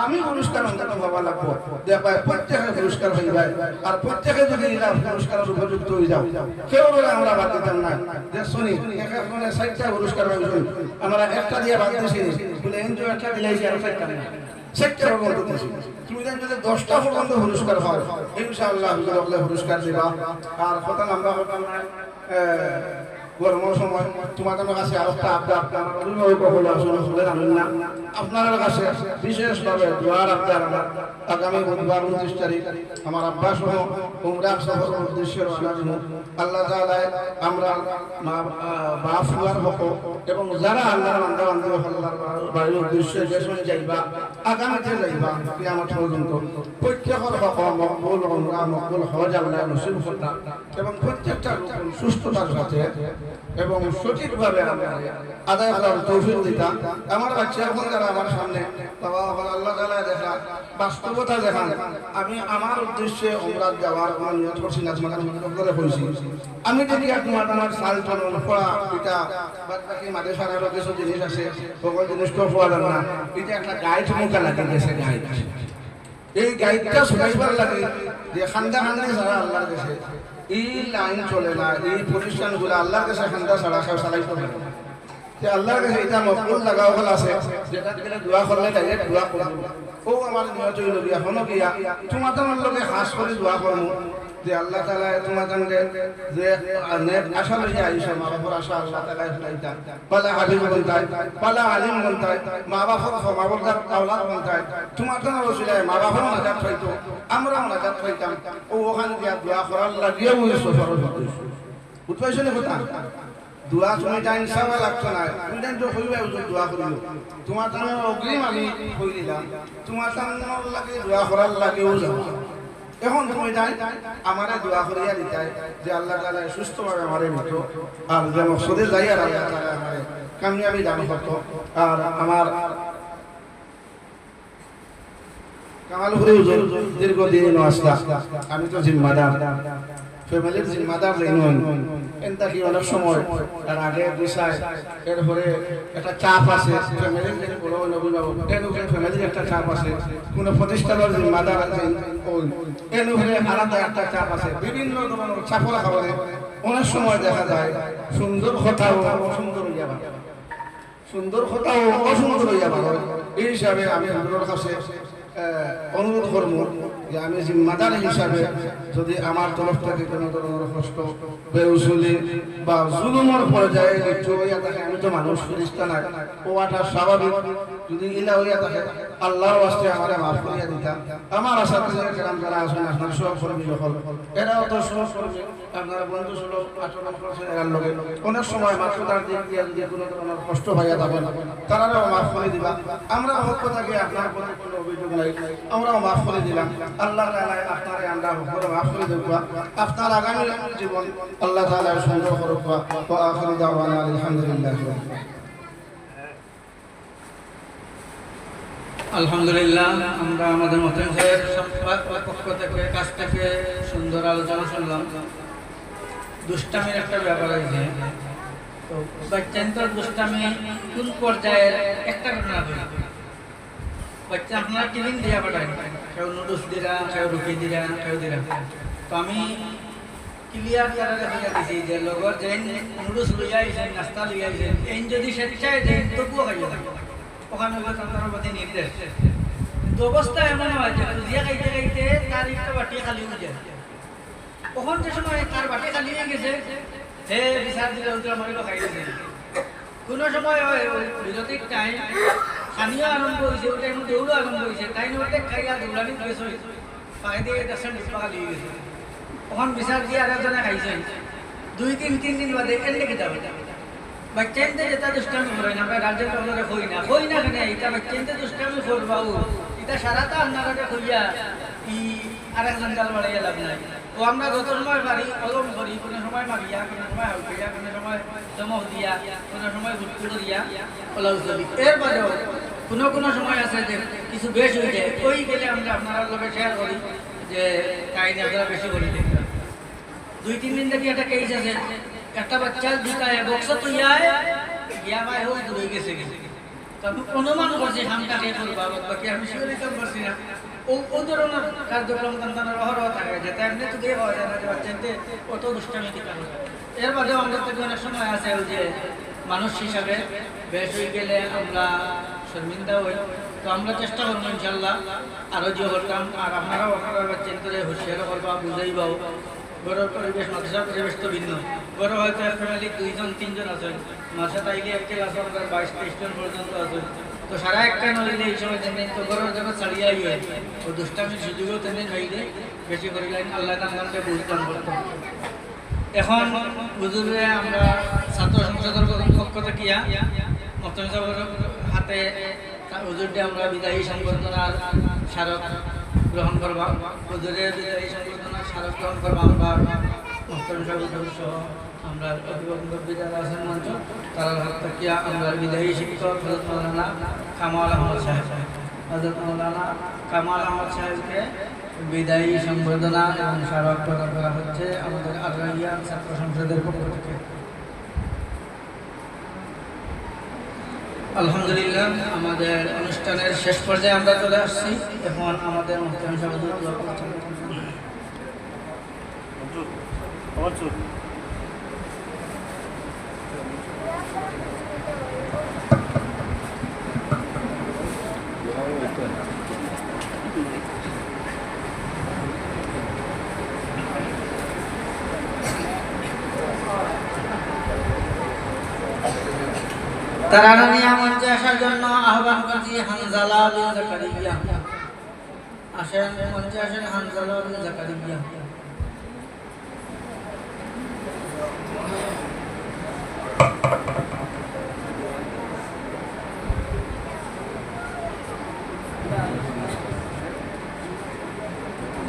আমি পুরস্কার অন্তত হওয়া লাগবো দেখবা প্রত্যেকে পুরস্কার হয়ে যায় আর প্রত্যেকে যদি এরা পুরস্কারের উপযুক্ত হয়ে যাও কেউ আমরা বাদ দিতাম না যে শুনি এখানে 60টা পুরস্কার হয়েছে আমরা একটা দিয়ে বাদ দিছি বলে এনজয় একটা দিলাইছি আর 60টা না 60টা পর্যন্ত দিছি। তুমি যদি 10টা পর্যন্ত পুরস্কার হয় ইনশাআল্লাহ হুজুর পুরস্কার দিবা। আর কথা আমরা হতাম না গরমের সময় তোমাদের কাছে আর একটা আবদার আপনার কাছে বিশেষভাবে দোয়ার আবদার আমার আগামী বুধবার 29 তারিখ আমার আব্বা সহ উমরা সফরের উদ্দেশ্যে রওনা দিব। আল্লাহ তাআলা আমরা মাফ হওয়ার হক এবং যারা আল্লাহর বান্দা বান্দী আল্লাহর বাড়ির উদ্দেশ্যে যেসব যাইবা আগামীতে যাইবা কিয়ামত পর্যন্ত প্রত্যেকের হক মকবুল উমরা মকবুল হজ আল্লাহ নসিব করতা এবং প্রত্যেকটা সুস্থতার সাথে এবং সঠিকভাবে আদায় করার তৌফিক দিতা। আমার বাচ্চা এখন যারা আমার সামনে বাবা আল্লাহ তাআলা দেখা বাস্তবতা দেখান আমি আমার উদ্দেশ্যে উমরা যাওয়ার কোনো নিয়ত করছি না, তোমাকে করে হইছি আমি দেখি তোমার সাল চলন পড়া এটা বাদ বাকি মাদ্রাসার আরো কিছু জিনিস আছে সকল জিনিস তো পাওয়া যায় না। এটা একটা গাইড মুখে লাগে গেছে গাইড, এই গাইডটা শুনাইবার লাগে যে খান্দা খান্দি ছাড়া আল্লাহর কাছে এই লাইন চলে না, এই প্রতিষ্ঠানগুলো আল্লাহর কাছে খান্দা ছাড়া কেউ চালাইতে পারে না। আল্লাহর কাছে এটা মকবুল জায়গা হল আছে যেটা গেলে দোয়া করলে ডাইরেক্ট দোয়া করবো ও আমার নিয়ত হইল গিয়া হলো গিয়া তোমাদের লোকে হাস করে দোয়া করবো যে আল্লাহ তাআলা তোমাদের যে আশা লইয়া আইসা মা বাবার আশা আল্লাহ তাআলা ফুলাইতা পালা হাবিব বলতাই পালা আলিম বলতাই মা বাবার সমাবর্তার আওলাদ বলতাই তোমাদের রসুলাই মা বাবার নাজাত হইতো আমরাও নাজাত হইতাম ও ওখানে গিয়া দোয়া করার লাগিয়ে ওই সফর উঠবাইছো না কথা দোয়া তুমি টাইম চাওয়া লাগতো না, তুমি টাইম তো কইবা দোয়া করিল তোমার টাইম অগ্রিম আমি কই দিলাম তোমার টাইম লাগে দোয়া করার লাগেও যাও। এখন তুমি যাই আমারে দোয়া করিয়া দিতাই যে আল্লাহ তাআলা সুস্থভাবে আমারে নিত আর যে মকসদে যাই আর আল্লাহ তাআলা আমারে কামিয়াবি দান করত। আর আমার কামালপুরি হুজুর দীর্ঘদিন আসলা আমি তো জিম্মাদার ফ্যামিলির জিম্মাদার এনতা কি অনেক সময় তার আগে বিষয় এরপরে একটা চাপ আছে ফ্যামিলির যে বড় অভিভাবক এর ফ্যামিলির একটা চাপ আছে কোনো প্রতিষ্ঠানের জিম্মাদার আছে এর উপরে আলাদা একটা চাপ আছে বিভিন্ন ধরনের চাপের কারণে অনেক সময় দেখা যায় সুন্দর কথাও অসুন্দর হইয়া ভাবে, সুন্দর কথাও অসুন্দর হইয়া ভাবে। এই হিসাবে আমি হুজুরের কাছে অনুরোধ করব যে আমি জিম্মাদার হিসাবে যদি আমার তরফ থেকে কোনো ধরনের কষ্ট বেউসুলি বা জুলুমের পর্যায়ে লিপ্ত হইয়া থাকে আমি তো মানুষ ফেরেশতা না ওটা স্বাভাবিক যদি ইলা হইয়া থাকে আল্লাহর ওয়াস্তে আমারে মাফ করিয়া দিতা। আমার আশা আছে কেরাম যারা আছেন আপনার সব কর্মী যখন এরাও তো সব কর্মী আপনারা বন্ধু সুলভ আচরণ করছেন এরার লগে অনেক সময় মাত্রতার দিক দিয়ে যদি কোনো ধরনের কষ্ট হইয়া যাবে তারাও মাফ করে দিবা। আমরা পক্ষ থেকে আপনার প্রতি কোনো অভিযোগ নাই, আমরাও মাফ করে দিলাম। আল্লাহ তাআলা আপনারে আমরা করে মাফ করে দেব। আপনার আগামী জীবন আল্লাহ তাআলা সুন্দর করুক। ওয়া আখিরু দাওয়ানা আলহামদুলিল্লাহ।
আলহামদুলিল্লাহ আমরা আমাদের মতন পক্ষ থেকে কাছ থেকে সুন্দর আলোচনা শুনলাম। দুষ্টামির একটা ব্যাপার আছে, তো বাচ্চাদের দুষ্টামি কোন পর্যায়ের একটা ঘটনা বলি। বাচ্চা আপনারা টিফিন দিয়া পাঠায়, কেউ নুডলস দিরা, কেউ রুটি দিরা, কেউ দিরা। তো আমি ক্লিয়ার তারা দেখা দিছি যে লগর যে নুডলস লইয়া আইছেন, নাস্তা লইয়া আইছেন, এই যদি স্বেচ্ছায় দেন তবুও খাইয়া থাকে। ওখানে তার প্রতি নির্দেশ তো অবস্থা এমন হয় যে খুঁজিয়া খাইতে খাইতে তার একটা বাটি খালি হয়ে যায়। কখন যে সময় তার বাটি খালি হয়ে গেছে হে বিচার দিলে আমাকে খাই গেছে। কোনো সময় ওই বিরতির টাইম স্থানীয় আরম্ভ হয়েছে, ওই টাইম দৌড়ও আরম্ভ হয়েছে, তাই ওটা খাইয়া দৌড়ানি গেছে পায়ে দিয়ে দেখছেন ডিব্বা খালি হয়ে গেছে। তখন বিচার দিয়ে আরেকজনে খাইছে 2-3 দিন বাদে এনে খেতে হবে বাচ্চাইনতে যেটা দুষ্টামি করে না আমরা গার্জেন আপনারা কই না কেন এটা বাচ্চাইনতে দুষ্টামি করবাও এটা সারাটা আপনারা কইয়া ই আরেকজন গাল বাড়াইয়া লাভ নাই। ও আমরা যত সময় পারি কলম করি, কোনো সময় মারিয়া, কোনো সময় হাউকিয়া, কোনো সময় জমক দিয়া, কোনো সময় ভুট্টু করিয়া ওলাউ চলি। এর বাদেও কোনো সময় আছে যে কিছু বেশ হয়ে যায়, ওই গেলে আমরা আপনারা লোকে শেয়ার করি যে কাহিনী আপনারা বেশি করি। 2-3 দিন থেকে একটা কেস আছে, একটা বাচ্চার দুটায় বক্স তুইয়ায় গিয়া ভাই হোক দূরে গেছে তবে অনুমান করছি হামটা কে করবা বাকি আমি শিওর হিসাব করছি না। ও ধরনের কার্যক্রম সন্তানের অহরহ থাকে যেটা এমনি তো দিয়ে হয় না যে বাচ্চাতে কত দুষ্টামি দিতে হবে। এর বাদেও আমাদের থেকে অনেক সময় আছে ওই যে মানুষ হিসাবে বেশ হয়ে গেলে আমরা শর্মিন্দা হই। তো আমরা চেষ্টা করবো ইনশাল্লাহ আরও যে করতাম, আর আপনারাও আপনারা বাচ্চাদের হুঁশিয়ারও করবা, বুঝাইবাও। গড়ের পরিবেশ মাদ্রাসার পরিবেশ তো ভিন্ন। গড়ে হয়তো এক ফ্যামিলি 2-3 আছেন, মাসে তাইলে এক ক্লাস আমাদের 22-23 জন পর্যন্ত আছেন। তো সারা একটা নইলে এই সময় তেমনি তো গড়ের জন্য ছাড়িয়াই হয় ও দুষ্টামির সুযোগও তেমনি হইলে বেশি করে লাইন আল্লাহ তামকে বুঝতাম করতাম। এখন হুজুরে আমরা ছাত্র সংসদের পক্ষ থেকে মতন সাহেবের হাতে হুজুরটি আমরা বিদায়ী সংবর্ধনার স্মারক গ্রহণ করবা। হুজুরের বিদায়ী সংবর্ধনার স্মারক গ্রহণ করবা আমরা মহতরম সাহেব সহ আমরা অভিভাবক যারা আছেন মঞ্চ তার হাত থেকে আমরা বিদায়ী শিক্ষক হযরত মাওলানা কামাল আহমদ সাহেব সাহেবকে বিদায়ী সংবর্ধনা এবং স্মারক প্রদান করা হচ্ছে আমাদের আগ্রাইয়া ছাত্র সংসদের পক্ষ থেকে। আলহামদুলিল্লাহ আমাদের অনুষ্ঠানের শেষ পর্যায়ে আমরা চলে আসছি। এখন আমাদের মহতরম তারানিয়া মঞ্চে আসার জন্য আহ্বান করছি হানজালা বিন জাকারিয়া। আসেন মঞ্চে আসেন হানজালা বিন জাকারিয়া।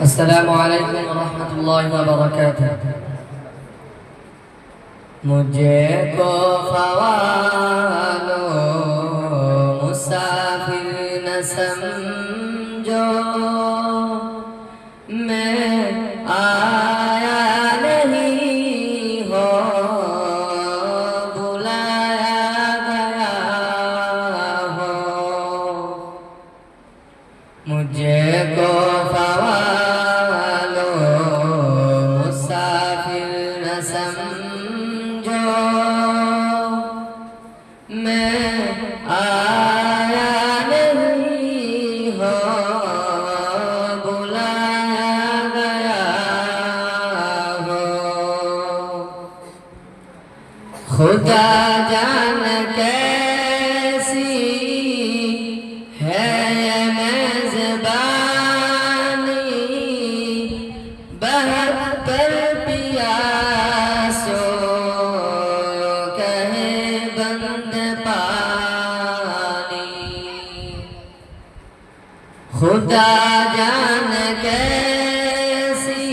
अस्सलामु अलैकुम व रहमतुल्लाहि व बरकातुहू। मुझे को ख्वालो मुसाफिर न समझो, मैं आया नहीं हो बुलाया गया हो। मुझे को ख्वालो मुसाफिर न समझो, मैं आया नहीं हो बुलाया गया हो। खुदा जान कैसी है ये मेज़बानी, बहत्तर पियासो कहे बंद पानी। खुदा जान कैसी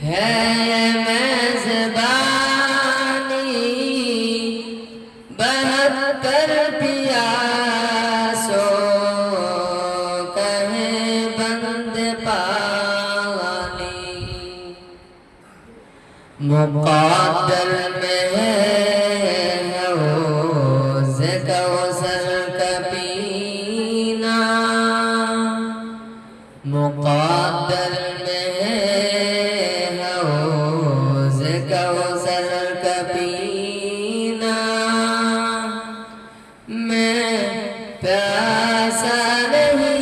है ये मेज़बानी, बहत्तर पियासो कहे बंद पानी। मुक़द्दर में है हौज़ कौसर का पीना, मुक़द्दर में है हौज़ कौसर का पीना। मैं प्यासा नहीं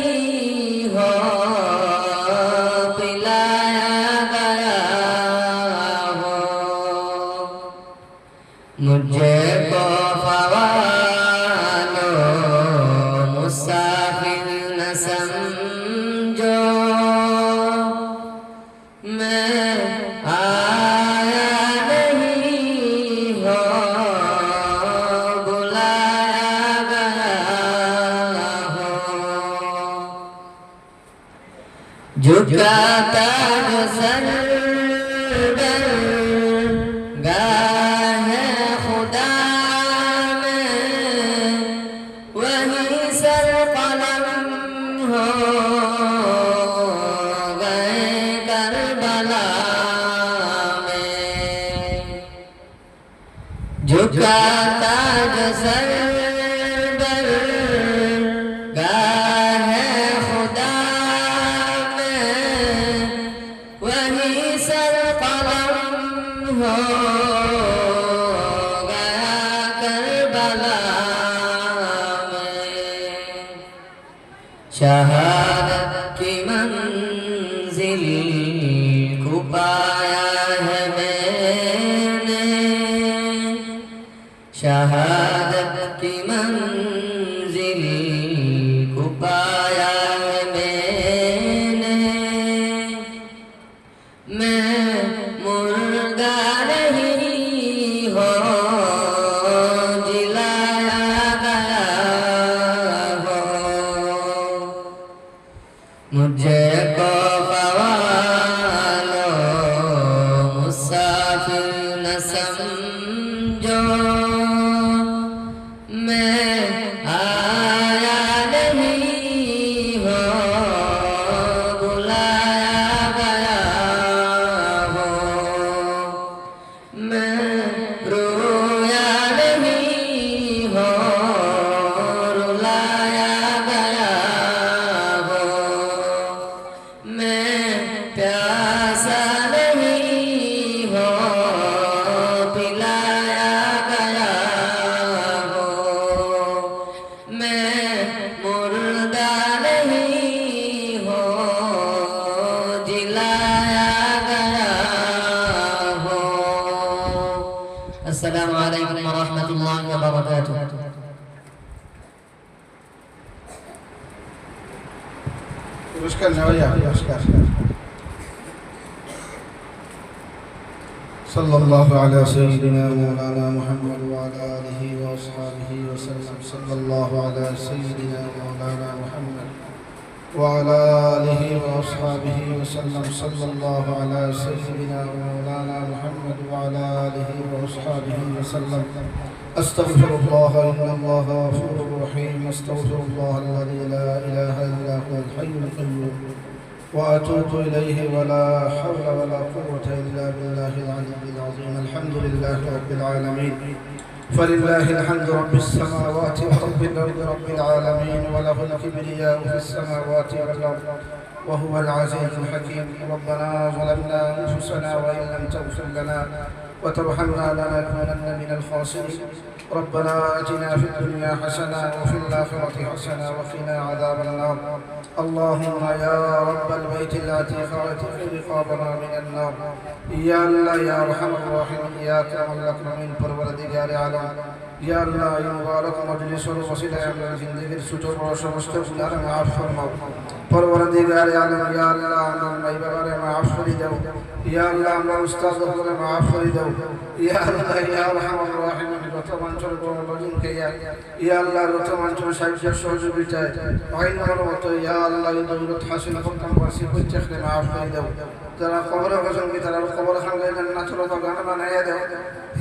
झुकाता जो सर गाहे खुदा में वही सर कलम हो गए करबला में झुकाता जो सर गाहे खुदा में वही सर कलम हो गया करबला में शहादत की मंजिल को पाया है मैंने शहादत की मंजिल को पाया है मैंने मैं मुर्गा नहीं हो जिलाया गया हो मुझे को ख्वालो मुसाफिर न समझो मैं आया नहीं हो बुलाया गया हो मैं रोया नहीं हो रुलाया गया हो मैं प्यासा नहीं हो पिलाया गया हो मैं मुर्दा नहीं हो जिलाया गया हो। अस्सलामु अलैकुम व रहमतुल्लाहि व बरकातुहू।
पुरस्कार नवाया पुरस्कार सल्लल्लाहु अलैहि सय्यिदिना मौलाना मुहम्मद व अला आलिहि व अस्हाबिहि वसल्लम सल्लल्लाहु अलैहि सय्यिदिना मौलाना मुहम्मद व अला आलिहि व अस्हाबिहि वसल्लम सल्लल्लाहु अलैहि सय्यिदिना मौलाना मुहम्मद व अला आलिहि व अस्हाबिहि वसल्लम अस्तगफिरुल्लाह इन्नल्लाह गफूरुर रहीम अस्तगफिरुल्लाह अल्लज़ी ला इलाहा इल्ला हुवल हय्युल क़य्यूम وأتوب إليه ولا حول ولا قوة إلا بالله العلي العظيم الحمد لله رب العالمين فلله الحمد رب السماوات ورب الأرض رب العالمين وله الكبرياء في السماوات والأرض وهو العزيز الحكيم ربنا ظلمنا أنفسنا وإن لم تغفر لنا وترحمنا لنكونن من الخاسرين ربنا آتنا في الدنيا حسنة وفي الآخرة حسنة وقنا عذاب النار اللهم يا رب البيت العتيق اعتق رقابنا من النار يا الله يا أرحم الراحمين يا أكرم الأكرمين پروردگار عالم يا الله এই মুবারক মজলিসের ওসিলায় আমরা জিন্দেগীর ছোট বড় সমস্ত গুনাহ মাফ ফরমাও পরওয়ারদিগার আলম ইয়া আল্লাহ আমার মাই বাবারে মাফ করে দাও ইয়া আল্লাহ আমরা উস্তাদকে মাফ করে দাও ইয়া আল্লাহ ইয়া আরহামার রাহিমিন যত মানুষের বড়দিনকে ইয়া আল্লাহ যত মানুষের সাহায্য সহযোগিতায় আইন মত ইয়া আল্লাহ এই দৌলত হাসিল করতাম বাসি প্রত্যেককে মাফ করে দাও যারা কবর গজন কি তারা কবর খানকে জান্নাতুল বাগান বানায়া দাও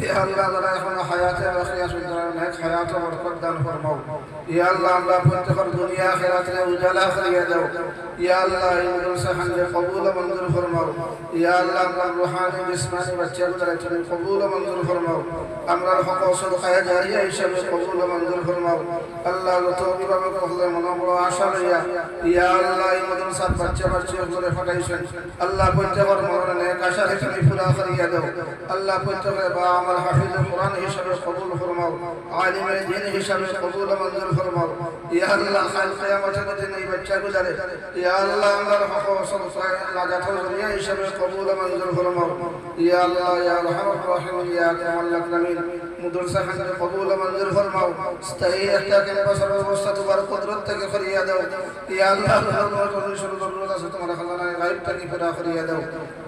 ইয়া আল্লাহ যারা এখন হায়াতে আখিরা সুন্দর নেক হায়াত বরকত দান ফরমাও ইয়া আল্লাহ আমরা প্রত্যেকের দুনিয়া আখিরাতে উজালা করিয়া দাও ইয়া আল্লাহ এই মুসলমানকে কবুল ও মঞ্জুর ফরমাও ইয়া আল্লাহ আমরা রূহানি জিসমানি বাচ্চাদের তুমি কবুল ও মঞ্জুর ফরমাও আমরা হক ও সদকায়ে জারিয়া হিসাবে কবুল ও মঞ্জুর ফরমাও আল্লাহ যত অভিভাবক হলে মনোবল আশা লইয়া ইয়া আল্লাহ এই মাদ্রাসার বাচ্চা করে ফাটাইছেন আল্লাহ প্রত্যেকের মরণে নেক আশা রেখে পুরা করিয়া দাও আল্লাহ প্রত্যেকের বা আমার হাফিজ কোরআন হিসাবে কবুল ফরমাও আলিমে দ্বীন হিসাবে কবুল ও মঞ্জুর ফরমাও ইয়া আল্লাহ কাল কিয়ামতের দিন এই বাচ্চাগুলোরে ইয়া আল্লাহ আমরা হক ও সদকায়ে লাগাতার জরিয়া হিসাবে কবুল ও মঞ্জুর ফরমাও ইয়া আল্লাহ ইয়া আরহামার রাহিমিন ইয়া আকরামাল আকরামিন মুদরসা খানকে কবুল ও মঞ্জুর ফরমাও স্থায়ী একটা ক্যাম্পাসের ব্যবস্থা তোমার কুদরত থেকে করিয়া দাও ইয়া আল্লাহ তোমার সর্বজরুরত আছে তোমার খাজানায়ে গায়ব থেকে পুরা করিয়া দাও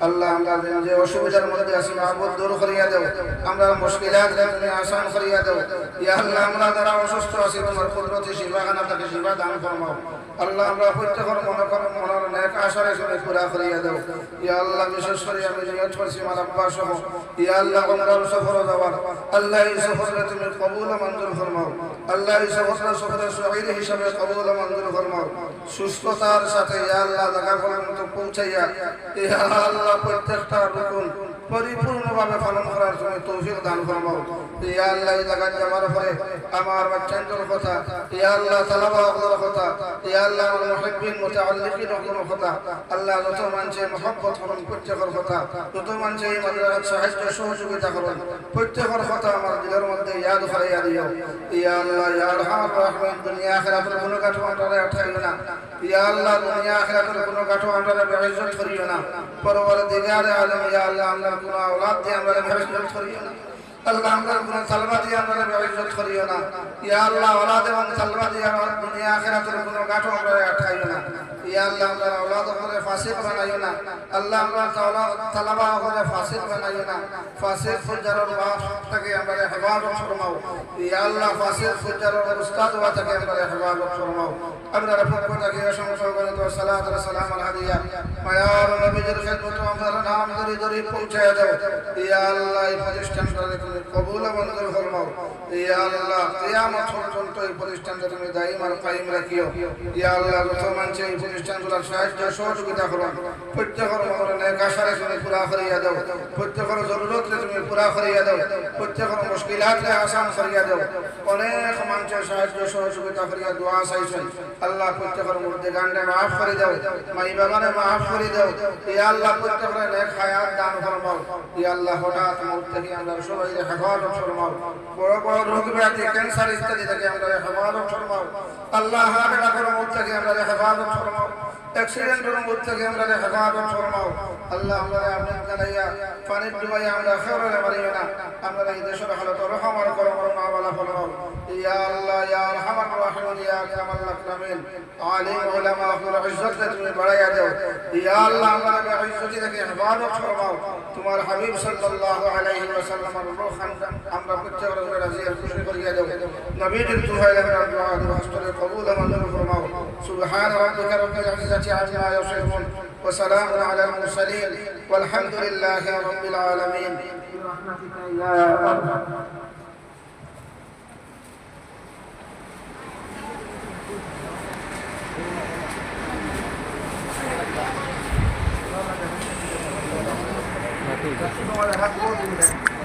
আল্লাহ আমরা যে অসুবিধার মধ্যে আছি মাহবুব দূর করিয়া দাও আমরা মুশকিলাত তুমি আসান করিয়া দাও ইয়া আল্লাহ আমরা যারা অসুস্থ আছি তোমার কুদরতে শিফা খানা থেকে শিফা দান ফরমাও আল্লাহ আমরা প্রত্যেকের মনে করো মনের নেক আশারে তুমি পুরা করিয়া দাও ইয়া আল্লাহ বিশেষ করে আমি নিয়ত করছি আমার আব্বা সহ ইয়া আল্লাহ আমরার সফর যাওয়ার আল্লাহ এই সফরে তুমি কবুল ও মঞ্জুর ফরমাও আল্লাহ এই সফরে শহীদ হিসাবে কবুল ও মঞ্জুর ফরমাও সুস্থতার সাথে ইয়া আল্লাহ জায়গা পর্যন্ত পৌঁছাইয়া ইয়া আল্লাহ প্রত্যেকটা রুকুন পরিপূর্ণভাবে পালন করার জন্য তৌফিক দান ফরমাও ইয়া আল্লাহ এই জায়গা যাওয়ার পরে আমার বাচ্চাদের কথা ইয়া আল্লাহ তালাবাহর কথা ইয়া আল্লাহ আমার মুহিব্বিন মুতাআল্লিকিনের কথা আল্লাহ যত মানুষের মহব্বত করুন প্রত্যেকের কথা যত মানুষের এই মাদ্রাসার সাহায্য সহযোগিতা করুন প্রত্যেকের কথা আমার দিলের মধ্যে ইয়াদ করাইয়া দিও ইয়া আল্লাহ ইয়া আরহামার রাহিমিন দুনিয়া আখিরাতের কোনো কাঠো আন্ডারে উঠাইও না ইয়া আল্লাহ দুনিয়া আখিরাতের কোনো কাঠো আন্ডারে বেইজ্জত করিও না পরওয়ারদিগারে আলম ইয়া আল্লাহ আমরা কোনো আওলাদ দিয়ে আমরা বেইজ্জত করিও না আল্লাহ আমরা কোনো সালবা দিয়ে আমরা বেইজ্জত করিও না ইয়া আল্লাহ ওলাদ এবং সালবা দিয়ে আমরা দুনিয়া আখিরাতের কোনো কাঠো আমরা উঠাইও না ইয়া আল্লাহ আমরা আওলাদ করে ফাসিক বানাইও না আল্লাহ আমরা তালাবা করে ফাসিক বানাইও না ফাসিক ফুজ্জারের বাপ থেকে আমরা হেফাজত ফরমাও ইয়া আল্লাহ ফাসিক ফুজ্জারের উস্তাদ ওয়া থেকে আমরা হেফাজত ফরমাও আমরা পক্ষ থেকে অসংখ্য গণিত সালাত ও সালাম আল হাদিয়া মায়ার নবীর খিদমত আমরা নাম ধরে ধরে পৌঁছায় দাও ইয়া আল্লাহ এই প্রতিষ্ঠানটাকে তুমি কবুল ও মঞ্জুর ফরমাও ইয়া আল্লাহ কিয়ামত পর্যন্ত এই প্রতিষ্ঠানটা তুমি দায়িম আর কায়েম রাখিও ইয়া আল্লাহ যত মানুষের এই প্রতিষ্ঠানগুলোর সাহায্য সহযোগিতা করো প্রত্যেকের মনের নেক আশারে তুমি পুরা করিয়া দাও প্রত্যেকের জরুরতকে তুমি পুরা করিয়া দাও প্রত্যেকের মুশকিলাতকে আসান করিয়া দাও অনেক মানুষের সাহায্য সহযোগিতা করিয়া দোয়া চাইছেন আল্লাহ প্রত্যেকের মধ্যে গান্ডে মাফ করে দাও মাই বাবারে মাফ করে দাও ইয়া আল্লাহ প্রত্যেকের নেক হায়াত দান ফরমাও ইয়া আল্লাহ হঠাৎ মউত থেকে আমরা সবাই হেফাজত ফরমাও বড় বড় রোগ ব্যাধি ক্যান্সার ইত্যাদি থেকে আমরা হেফাজত ফরমাও আল্লাহ হার্ট অ্যাটাকের মউত থেকে আমরা হেফাজত ফরমাও অ্যাক্সিডেন্টের মউত থেকে আমরা হেফাজত ফরমাও আল্লাহ আমরা আপনি জানাইয়া পানির ডুবাইয়া আমরা খেওরে মারিও না আমরা এই দেশের হালত রহম আর করম মাওলা ফরমাও ইয়া আল্লাহ ইয়া আরহামার রাহিমিন ইয়া কামাল আকরামিন আলিম উলামা আহলুল ইজ্জত তুমি বাড়াইয়া দাও ইয়া আল্লাহ আমরা ইজ্জত থেকে হেফাজত ফরমাও তোমার হাবিব সাল্লাল্লাহু আলাইহি ওয়াসাল্লামের রূহ আমরা প্রত্যেকের রাজিয়ার খুশি করিয়া দাও নবীর দুহাই আমরা দোয়া হস্তরে কবুল ও মঞ্জুর ফরমাও সুবহান রাব্বিকা রাব্বিল ইজ্জতি আম্মা ইয়াসিফুন ওয়া সালামুন আলাল মুরসালিন والحمد لله رب العالمين برحمتك يا أرحم Gracias.